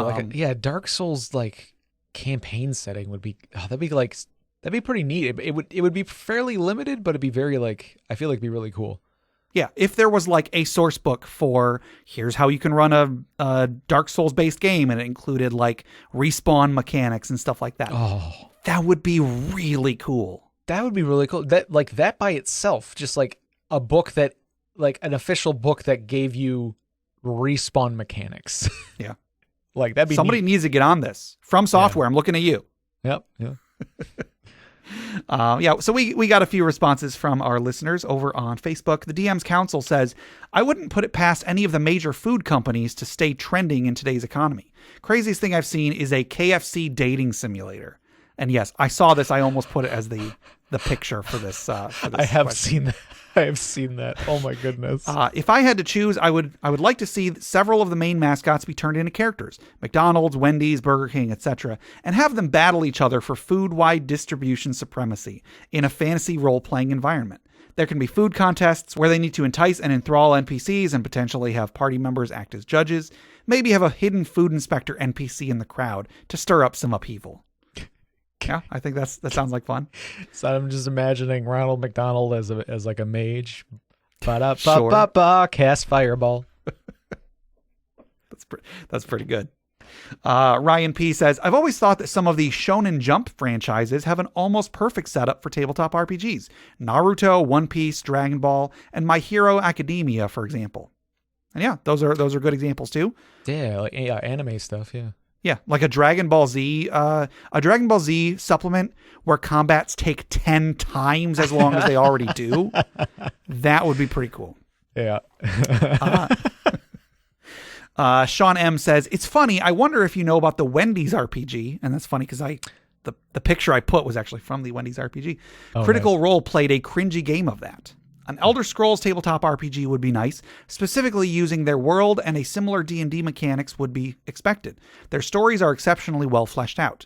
Dark Souls like campaign setting would be that'd be pretty neat. It would be fairly limited, but it'd be very I feel like it'd be really cool. Yeah, if there was like a source book for here's how you can run a Dark Souls based game, and it included like respawn mechanics and stuff like that. Oh, that would be really cool. That would be really cool. That by itself, just like a book that, like an official book that gave you respawn mechanics. Yeah. That'd be somebody neat. needs to get on this. From Software, I'm looking at you. Yep. Yeah. So we got a few responses from our listeners over on Facebook. The DM's Council says, I wouldn't put it past any of the major food companies to stay trending in today's economy. Craziest thing I've seen is a KFC dating simulator. And yes, I saw this. I almost put it as the picture for this. I have seen that. I have seen that. Oh my goodness. If I had to choose, I would like to see several of the main mascots be turned into characters. McDonald's, Wendy's, Burger King, etc. And have them battle each other for food-wide distribution supremacy in a fantasy role-playing environment. There can be food contests where they need to entice and enthrall NPCs and potentially have party members act as judges. Maybe have a hidden food inspector NPC in the crowd to stir up some upheaval. Yeah, I think that sounds like fun. So I'm just imagining Ronald McDonald as like a mage. Sure. Cast fireball. That's pretty good. Ryan P says, I've always thought that some of the Shonen Jump franchises have an almost perfect setup for tabletop RPGs. Naruto, One Piece, Dragon Ball, and My Hero Academia, for example. And yeah, those are good examples too. Yeah, anime stuff. Yeah. Yeah, like a Dragon Ball Z supplement where combats take 10 times as long as they already do. That would be pretty cool. Yeah. Sean M says, it's funny. I wonder if you know about the Wendy's RPG. And that's funny because the picture I put was actually from the Wendy's RPG. Oh, Critical nice. Role played a cringy game of that. An Elder Scrolls tabletop RPG would be nice, specifically using their world and a similar D&D mechanics would be expected. Their stories are exceptionally well fleshed out.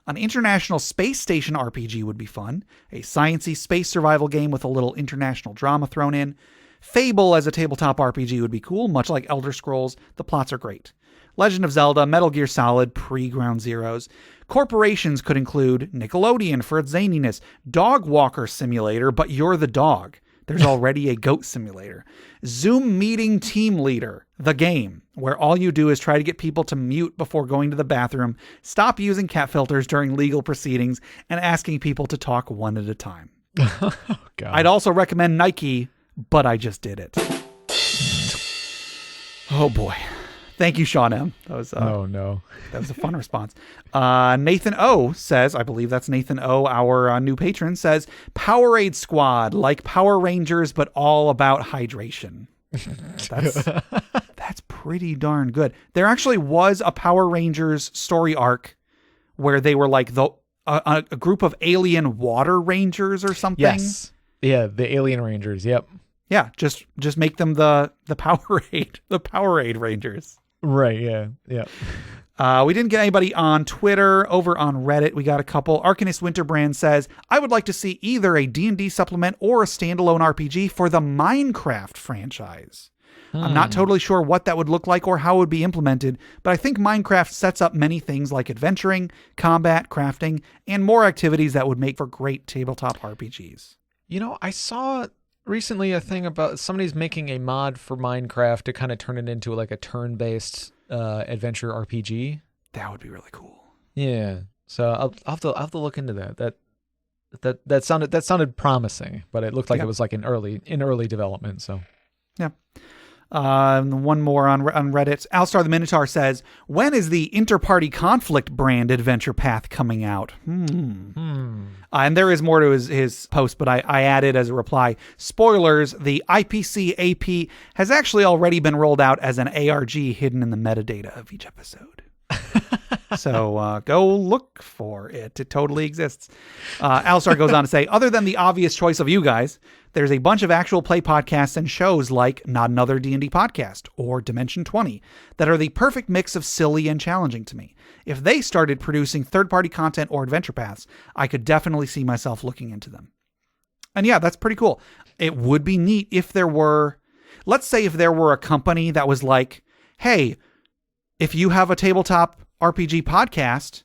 An International Space Station RPG would be fun, a science-y space survival game with a little international drama thrown in. Fable as a tabletop RPG would be cool, much like Elder Scrolls. The plots are great. Legend of Zelda, Metal Gear Solid, pre-Ground Zeroes. Corporations could include Nickelodeon for its zaniness, Dog Walker Simulator, but you're the dog. There's already a goat simulator. Zoom Meeting Team Leader, the game, where all you do is try to get people to mute before going to the bathroom, stop using cat filters during legal proceedings, and asking people to talk one at a time. Oh, God. I'd also recommend Nike, but I just did it. Oh, boy. Thank you, Sean M. That was oh, no. That was a fun response. Nathan O says, I believe that's Nathan O, our new patron, says, Powerade Squad, like Power Rangers, but all about hydration. That's pretty darn good. There actually was a Power Rangers story arc where they were like a group of alien water rangers or something. Yes. Yeah, the alien rangers. Yep. Yeah, just make them the Powerade Rangers. Right, yeah. Yeah. We didn't get anybody on Twitter. Over on Reddit, we got a couple. Arcanist Winterbrand says, I would like to see either a D&D supplement or a standalone RPG for the Minecraft franchise. I'm not totally sure what that would look like or how it would be implemented, but I think Minecraft sets up many things like adventuring, combat, crafting, and more activities that would make for great tabletop RPGs. You know, I saw recently a thing about somebody's making a mod for Minecraft to kind of turn it into like a turn-based adventure RPG. That would be really cool. Yeah. So I'll have to look into that. That sounded promising, but it looked like it was like in early development. So yeah. One more on Reddit. Alstar the Minotaur says, when is the InterPartyConflict brand adventure path coming out? And there is more to his post, but I added as a reply, spoilers, the IPC AP has actually already been rolled out as an ARG hidden in the metadata of each episode. So go look for it. It totally exists. Alstar goes on to say, other than the obvious choice of you guys, there's a bunch of actual play podcasts and shows like Not Another D&D Podcast or Dimension 20 that are the perfect mix of silly and challenging to me. If they started producing third-party content or adventure paths, I could definitely see myself looking into them. And yeah, that's pretty cool. It would be neat if there were, let's say if there were a company that was like, hey, if you have a tabletop RPG podcast,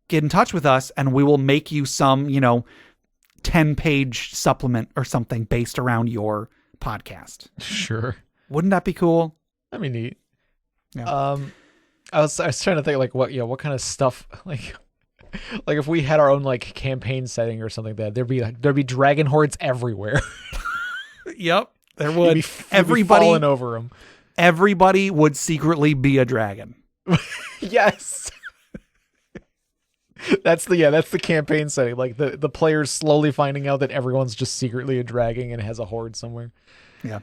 get in touch with us and we will make you some, 10-page supplement or something based around your podcast. Sure. Wouldn't that be cool? That'd be neat. Yeah. I was trying to think like what kind of stuff like if we had our own like campaign setting or something like that, there'd be dragon hordes everywhere. Yep, there would. You'd be falling over them. Everybody would secretly be a dragon. Yes. That's the campaign setting. Like the players slowly finding out that everyone's just secretly a dragon and has a horde somewhere. Yeah.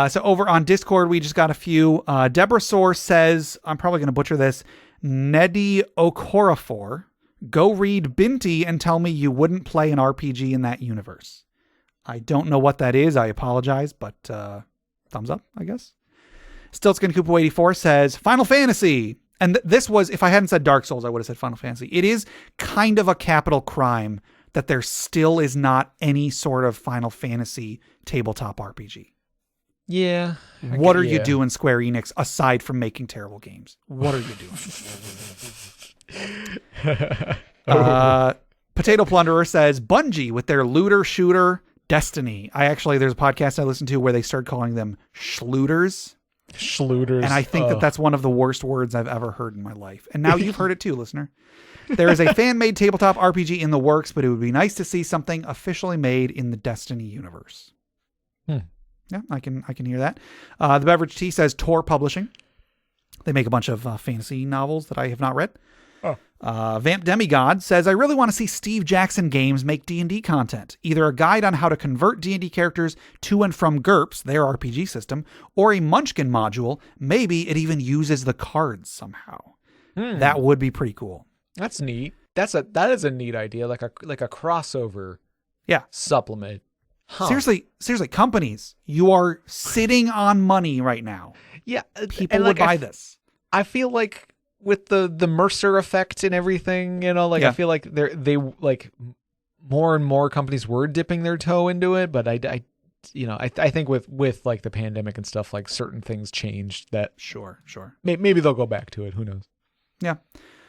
So over on Discord, we just got a few. Deborah Soar says, I'm probably going to butcher this, Nedi Okorafor, go read Binti and tell me you wouldn't play an RPG in that universe. I don't know what that is. I apologize, but thumbs up, I guess. Stiltskin Koopa 84 says, Final Fantasy. And this was, if I hadn't said Dark Souls, I would have said Final Fantasy. It is kind of a capital crime that there still is not any sort of Final Fantasy tabletop RPG. Yeah. What are you doing, Square Enix, aside from making terrible games? What are you doing? Potato Plunderer says, Bungie with their looter shooter Destiny. There's a podcast I listen to where they start calling them schlooters. Schlooters. And I think that's one of the worst words I've ever heard in my life. And now you've heard it too, listener. There is a fan-made tabletop RPG in the works, but it would be nice to see something officially made in the Destiny universe. Yeah, I can hear that. The Beverage Tea says Tor Publishing. They make a bunch of fantasy novels that I have not read. Vamp Demigod says, I really want to see Steve Jackson Games make D&D content. Either a guide on how to convert D&D characters to and from GURPS, their RPG system, or a Munchkin module. Maybe it even uses the cards somehow. That would be pretty cool. That's neat. That is a neat idea, like a crossover supplement. Huh. Seriously, companies, you are sitting on monly right now. Yeah, people would buy this. I feel like with the Mercer effect and everything, I feel like they more and more companies were dipping their toe into it, but I think with like the pandemic and stuff, like certain things changed that sure maybe they'll go back to it. Who knows? Yeah.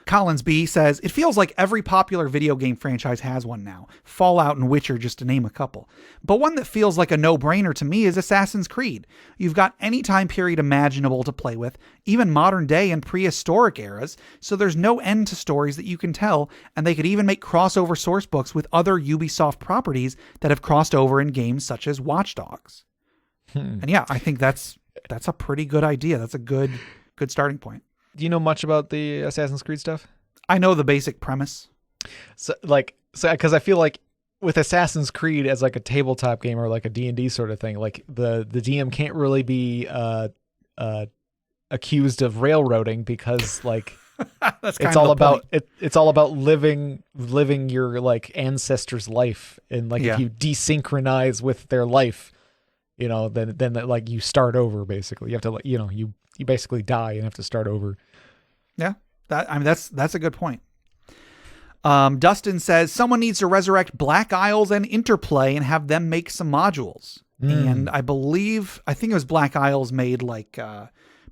Collins B says, it feels like every popular video game franchise has one now. Fallout and Witcher, just to name a couple. But one that feels like a no-brainer to me is Assassin's Creed. You've got any time period imaginable to play with, even modern day and prehistoric eras, so there's no end to stories that you can tell, and they could even make crossover source books with other Ubisoft properties that have crossed over in games such as Watch Dogs. And yeah, I think that's a pretty good idea. That's a good starting point. Do you know much about the Assassin's Creed stuff? I know the basic premise. So because I feel like with Assassin's Creed as like a tabletop game or like a D&D sort of thing, like the DM can't really be accused of railroading because like it's all about living your like ancestors' life, and like if you desynchronize with their life, then like you start over basically. You have to you basically die and have to start over. Yeah, that's a good point. Dustin says someone needs to resurrect Black Isles and Interplay and have them make some modules. And I think it was Black Isles made like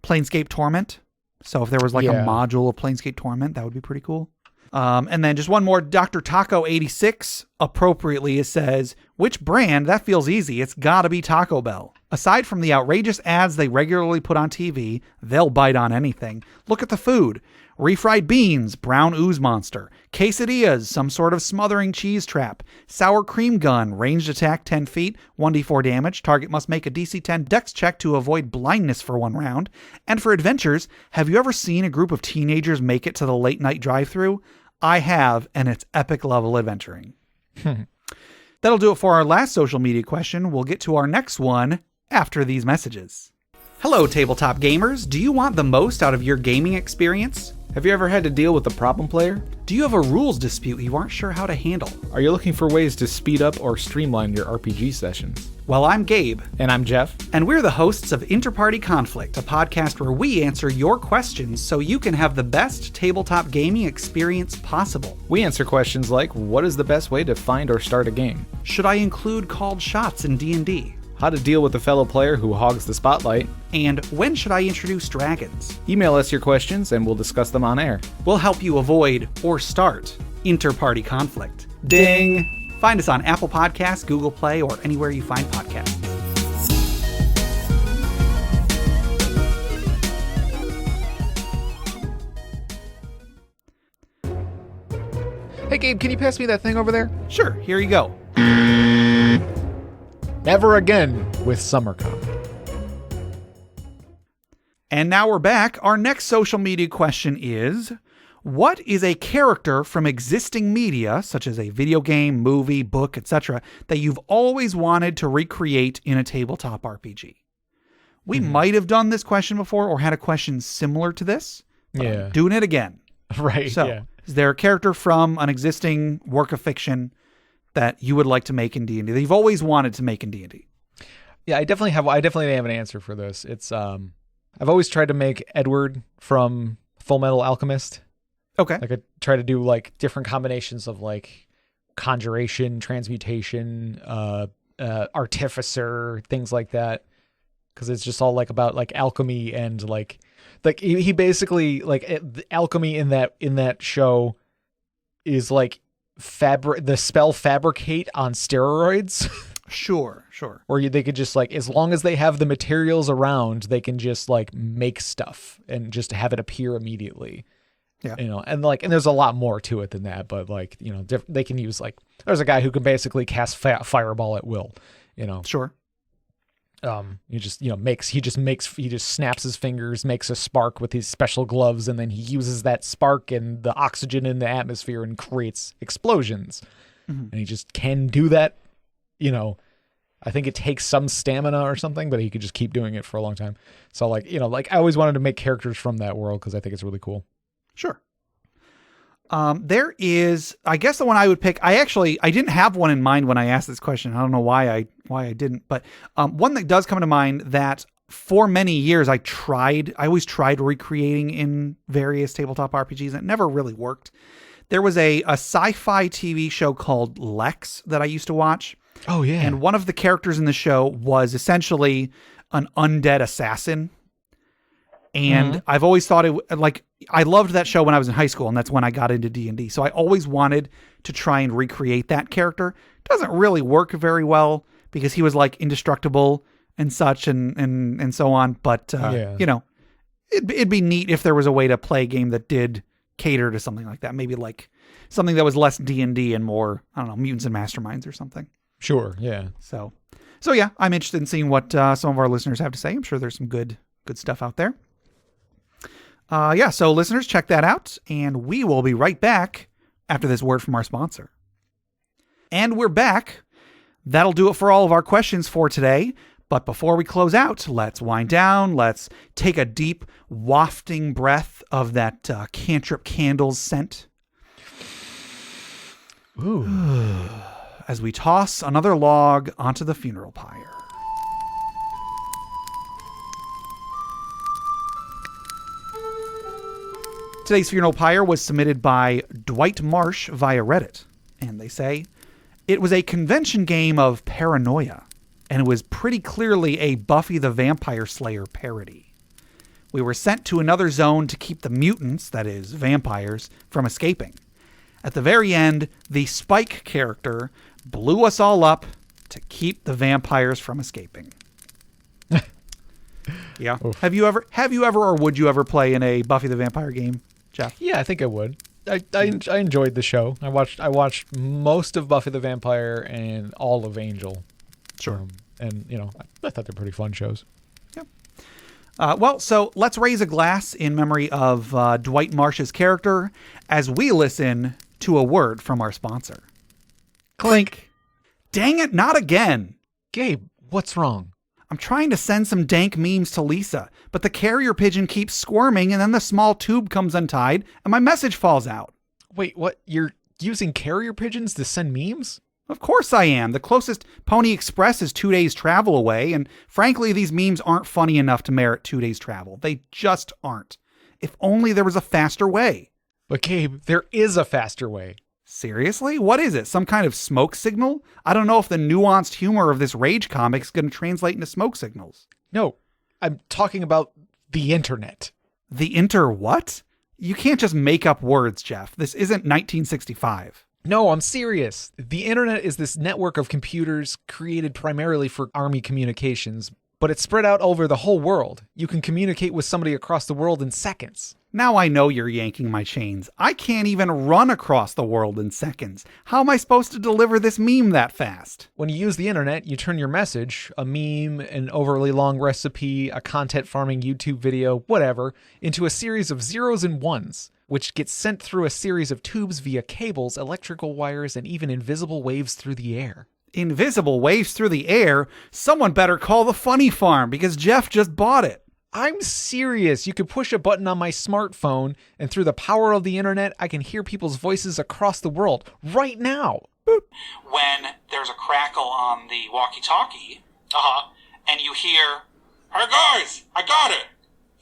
Planescape Torment. So if there was like a module of Planescape Torment, that would be pretty cool. And then just one more. Dr. Taco 86 appropriately says, which brand? That feels easy. It's gotta be Taco Bell. Aside from the outrageous ads they regularly put on TV, they'll bite on anything. Look at the food. Refried beans, brown ooze monster, quesadillas, some sort of smothering cheese trap, sour cream gun, ranged attack 10 feet, 1d4 damage, target must make a DC 10 dex check to avoid blindness for 1 round. And for adventures, have you ever seen a group of teenagers make it to the late night drive-thru? I have, and it's epic level adventuring. That'll do it for our last social media question. We'll get to our next one after these messages. Hello, tabletop gamers. Do you want the most out of your gaming experience? Have you ever had to deal with a problem player? Do you have a rules dispute you aren't sure how to handle? Are you looking for ways to speed up or streamline your RPG sessions? Well, I'm Gabe. And I'm Jeff. And we're the hosts of InterPartyConflict, a podcast where we answer your questions so you can have the best tabletop gaming experience possible. We answer questions like, what is the best way to find or start a game? Should I include called shots in D&D? How to deal with a fellow player who hogs the spotlight? And when should I introduce dragons? Email us your questions and we'll discuss them on air. We'll help you avoid or start interparty conflict. Ding! Find us on Apple Podcasts, Google Play, or anywhere you find podcasts. Hey, Gabe, can you pass me that thing over there? Sure, here you go. Never again with SummerCon. And now we're back. Our next social media question is, what is a character from existing media, such as a video game, movie, book, etc., that you've always wanted to recreate in a tabletop RPG? We might have done this question before or had a question similar to this. But I'm doing it again. Right. So, is there a character from an existing work of fiction that you would like to make in D&D, that you've always wanted to make in D&D? Yeah, I definitely have an answer for this. It's I've always tried to make Edward from Full Metal Alchemist. Okay. Like I try to do like different combinations of like conjuration, transmutation, artificer, things like that. Cause it's just all like about like alchemy and like he basically like the alchemy in that show is like the spell fabricate on steroids. Sure. Or they could just like, as long as they have the materials around, they can just like make stuff and just have it appear immediately. Yeah. And there's a lot more to it than that, but like, they can use like, there's a guy who can basically cast fireball at will, Sure. He just snaps his fingers, makes a spark with his special gloves, and then he uses that spark and the oxygen in the atmosphere and creates explosions. Mm-hmm. And he just can do that. I think it takes some stamina or something, but he could just keep doing it for a long time. So I always wanted to make characters from that world because I think it's really cool. Sure. There is, I guess the one I would pick, I didn't have one in mind when I asked this question. I don't know why I didn't, but one that does come to mind that for many years I always tried recreating in various tabletop RPGs, and it never really worked. There was a sci-fi TV show called Lex that I used to watch. Oh, yeah. And one of the characters in the show was essentially an undead assassin. And I've always thought I loved that show when I was in high school, and that's when I got into D&D. So I always wanted to try and recreate that character. Doesn't really work very well because he was like indestructible and such and so on. But, it'd be neat if there was a way to play a game that did cater to something like that. Maybe like something that was less D&D and more, I don't know, Mutants and Masterminds or something. Sure. Yeah. So yeah, I'm interested in seeing what some of our listeners have to say. I'm sure there's some good stuff out there. So listeners, check that out, and we will be right back after this word from our sponsor. And we're back. That'll do it for all of our questions for today. But before we close out, let's wind down. Let's take a deep, wafting breath of that cantrip candles scent. Ooh. As we toss another log onto the funeral pyre. Today's funeral pyre was submitted by Dwight Marsh via Reddit. And they say, it was a convention game of paranoia, and it was pretty clearly a Buffy the Vampire Slayer parody. We were sent to another zone to keep the mutants, that is, vampires, from escaping. At the very end, the Spike character blew us all up to keep the vampires from escaping. Yeah. Oof. Have you ever or would you ever play in a Buffy the Vampire game, Jeff? Yeah, I think I would. I enjoyed the show. I watched most of Buffy the Vampire and all of Angel. Sure. And I thought they're pretty fun shows. Well, so let's raise a glass in memory of Dwight Marsh's character as we listen to a word from our sponsor. Clink. Dang it, not again. Gabe, what's wrong? I'm trying to send some dank memes to Lisa, but the carrier pigeon keeps squirming and then the small tube comes untied and my message falls out. Wait, what? You're using carrier pigeons to send memes? Of course I am. The closest Pony Express is 2 days travel away, and frankly, these memes aren't funny enough to merit 2 days travel. They just aren't. If only there was a faster way. But Gabe, there is a faster way. Seriously? What is it? Some kind of smoke signal? I don't know if the nuanced humor of this Rage comic is going to translate into smoke signals. No, I'm talking about the internet. The what? You can't just make up words, Jeff. This isn't 1965. No, I'm serious. The internet is this network of computers created primarily for army communications, but it's spread out over the whole world. You can communicate with somebody across the world in seconds. Now I know you're yanking my chains. I can't even run across the world in seconds. How am I supposed to deliver this meme that fast? When you use the internet, you turn your message, a meme, an overly long recipe, a content farming YouTube video, whatever, into a series of zeros and ones, which gets sent through a series of tubes via cables, electrical wires, and even invisible waves through the air. Invisible waves through the air? Someone better call the Funny Farm because Jeff just bought it. I'm serious. You could push a button on my smartphone, and through the power of the internet, I can hear people's voices across the world right now. Boop. When there's a crackle on the walkie-talkie, and you hear, "Hey guys, I got it,"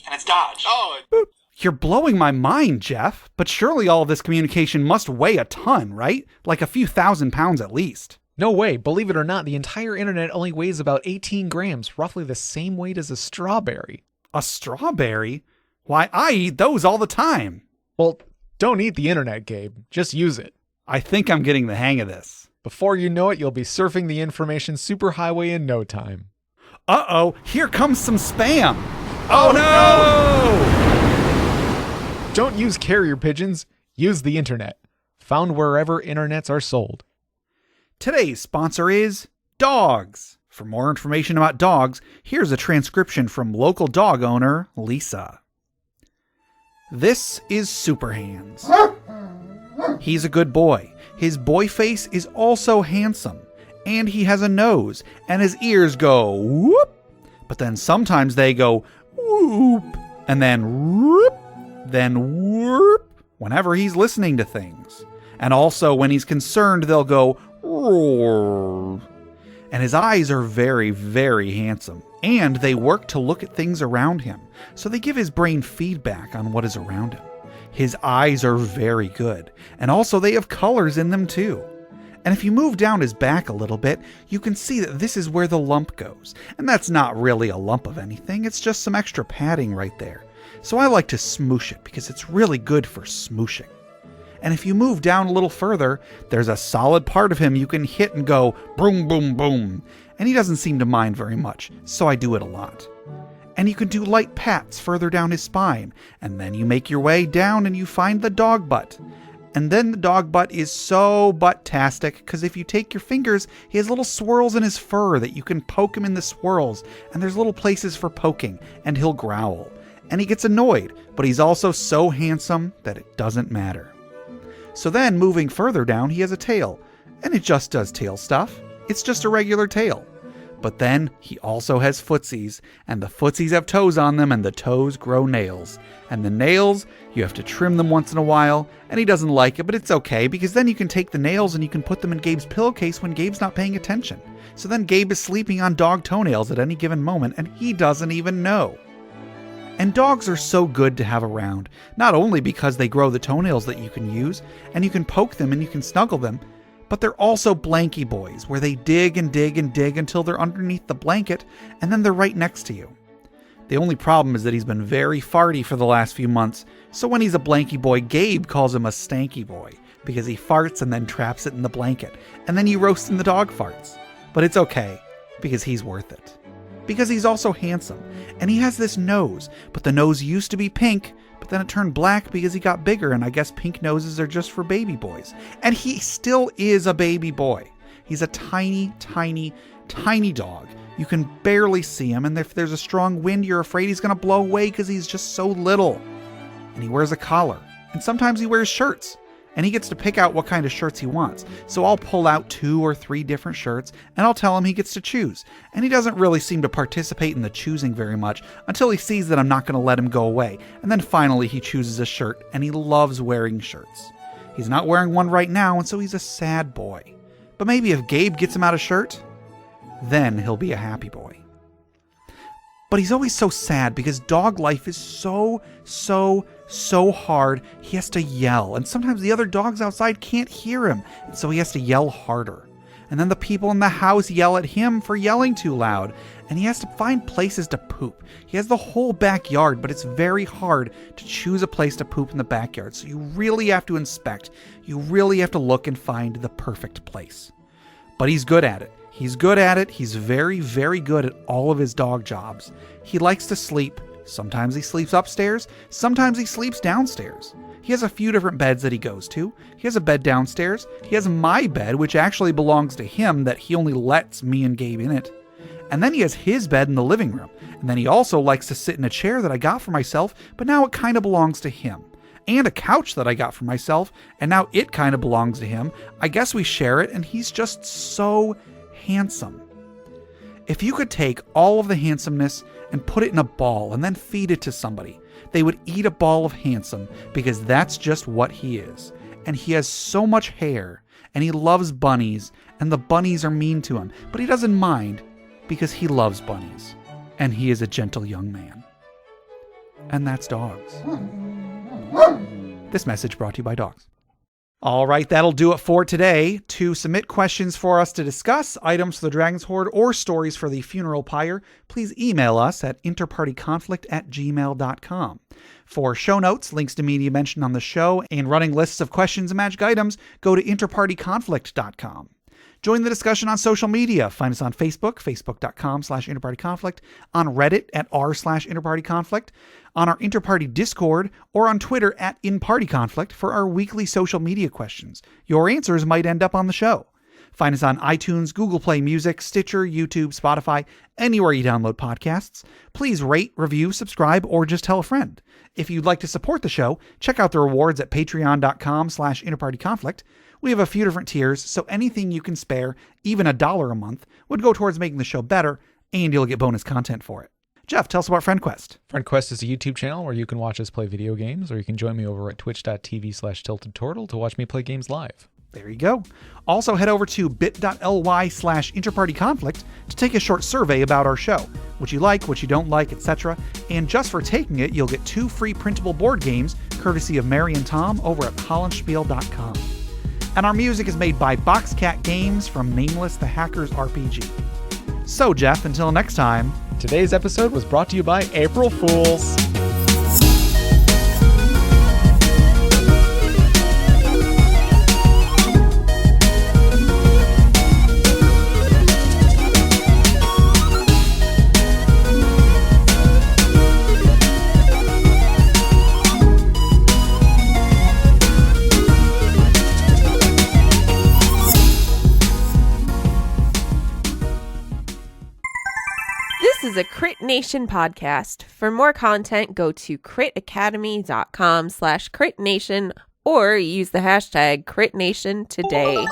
and it's Dodge. Boop. You're blowing my mind, Jeff. But surely all of this communication must weigh a ton, right? Like a few thousand pounds at least. No way. Believe it or not, the entire internet only weighs about 18 grams, roughly the same weight as a strawberry. A strawberry? Why, I eat those all the time. Well, don't eat the internet, Gabe. Just use it. I think I'm getting the hang of this. Before you know it, you'll be surfing the information superhighway in no time. Uh-oh, here comes some spam. Oh no! Don't use carrier pigeons. Use the internet. Found wherever internets are sold. Today's sponsor is dogs. For more information about dogs, here's a transcription from local dog owner Lisa. This is Superhands. He's a good boy. His boy face is also handsome, and he has a nose, and his ears go whoop, but then sometimes they go whoop, and then whoop, then whoop, whenever he's listening to things. And also when he's concerned, they'll go roar. And his eyes are very, very handsome, and they work to look at things around him, so they give his brain feedback on what is around him. His eyes are very good, and also they have colors in them too. And if you move down his back a little bit, you can see that this is where the lump goes. And that's not really a lump of anything, it's just some extra padding right there. So I like to smoosh it because it's really good for smooshing. And if you move down a little further, there's a solid part of him you can hit and go boom, boom, boom. And he doesn't seem to mind very much, so I do it a lot. And you can do light pats further down his spine, and then you make your way down and you find the dog butt. And then the dog butt is so butt-tastic, because if you take your fingers, he has little swirls in his fur that you can poke him in the swirls, and there's little places for poking, and he'll growl. And he gets annoyed, but he's also so handsome that it doesn't matter. So then, moving further down, he has a tail, and it just does tail stuff. It's just a regular tail. But then, he also has footsies, and the footsies have toes on them, and the toes grow nails. And the nails, you have to trim them once in a while, and he doesn't like it, but it's okay, because then you can take the nails and you can put them in Gabe's pillowcase when Gabe's not paying attention. So then Gabe is sleeping on dog toenails at any given moment, and he doesn't even know. And dogs are so good to have around, not only because they grow the toenails that you can use, and you can poke them and you can snuggle them, but they're also blankie boys, where they dig and dig and dig until they're underneath the blanket, and then they're right next to you. The only problem is that he's been very farty for the last few months, so when he's a blankie boy, Gabe calls him a stanky boy. because he farts and then traps it in the blanket. And then you roast in the dog farts. But it's okay, because he's worth it. Because he's also handsome. And he has this nose, but the nose used to be pink, but then it turned black because he got bigger, and I guess pink noses are just for baby boys. And he still is a baby boy. He's a tiny, tiny, tiny dog. You can barely see him, and if there's a strong wind, you're afraid he's going to blow away because he's just so little. And he wears a collar, and sometimes he wears shirts, and he gets to pick out what kind of shirts he wants. So I'll pull out 2 or 3 different shirts, and I'll tell him he gets to choose. And he doesn't really seem to participate in the choosing very much until he sees that I'm not going to let him go away. And then finally he chooses a shirt, and he loves wearing shirts. He's not wearing one right now, and so he's a sad boy. But maybe if Gabe gets him out a shirt, then he'll be a happy boy. But he's always so sad because dog life is so hard. He has to yell, and sometimes the other dogs outside can't hear him, and so he has to yell harder. And then the people in the house yell at him for yelling too loud, and he has to find places to poop. He has the whole backyard, but it's very hard to choose a place to poop in the backyard, so you really have to inspect. You really have to look and find the perfect place. But he's good at it. He's good at it. He's very, very good at all of his dog jobs. He likes to sleep. Sometimes he sleeps upstairs. Sometimes he sleeps downstairs. He has a few different beds that he goes to. He has a bed downstairs. He has my bed, which actually belongs to him, that he only lets me and Gabe in it. And then he has his bed in the living room. And then he also likes to sit in a chair that I got for myself, but now it kind of belongs to him. And a couch that I got for myself, and now it kind of belongs to him. I guess we share it, and he's just so handsome. If you could take all of the handsomeness and put it in a ball and then feed it to somebody, they would eat a ball of handsome, because that's just what he is. And he has so much hair, and he loves bunnies, and the bunnies are mean to him, but he doesn't mind because he loves bunnies, and he is a gentle young man. And that's dogs. This message brought to you by dogs. All right, that'll do it for today. To submit questions for us to discuss, items for the Dragon's Hoard, or stories for the Funeral Pyre, please email us at interpartyconflict@gmail.com. For show notes, links to media mentioned on the show, and running lists of questions and magic items, go to interpartyconflict.com. Join the discussion on social media. Find us on Facebook, facebook.com/interpartyconflict, on Reddit at r/interpartyconflict, on our Interparty Discord, or on Twitter at InPartyConflict for our weekly social media questions. Your answers might end up on the show. Find us on iTunes, Google Play Music, Stitcher, YouTube, Spotify, anywhere you download podcasts. Please rate, review, subscribe, or just tell a friend. If you'd like to support the show, check out the rewards at patreon.com/interpartyconflict. We have a few different tiers, so anything you can spare, even $1 a month, would go towards making the show better, and you'll get bonus content for it. Jeff, tell us about FriendQuest. FriendQuest is a YouTube channel where you can watch us play video games, or you can join me over at twitch.tv/tiltedturtle to watch me play games live. There you go. Also, head over to bit.ly/interpartyconflict to take a short survey about our show. What you like, what you don't like, etc. And just for taking it, you'll get 2 free printable board games, courtesy of Mary and Tom over at hollandspiel.com. And our music is made by Boxcat Games from Nameless the Hacker's RPG. So, Jeff, until next time. Today's episode was brought to you by April Fools. This is a Crit Nation podcast. For more content, go to critacademy.com/critnation or use the hashtag CritNation today.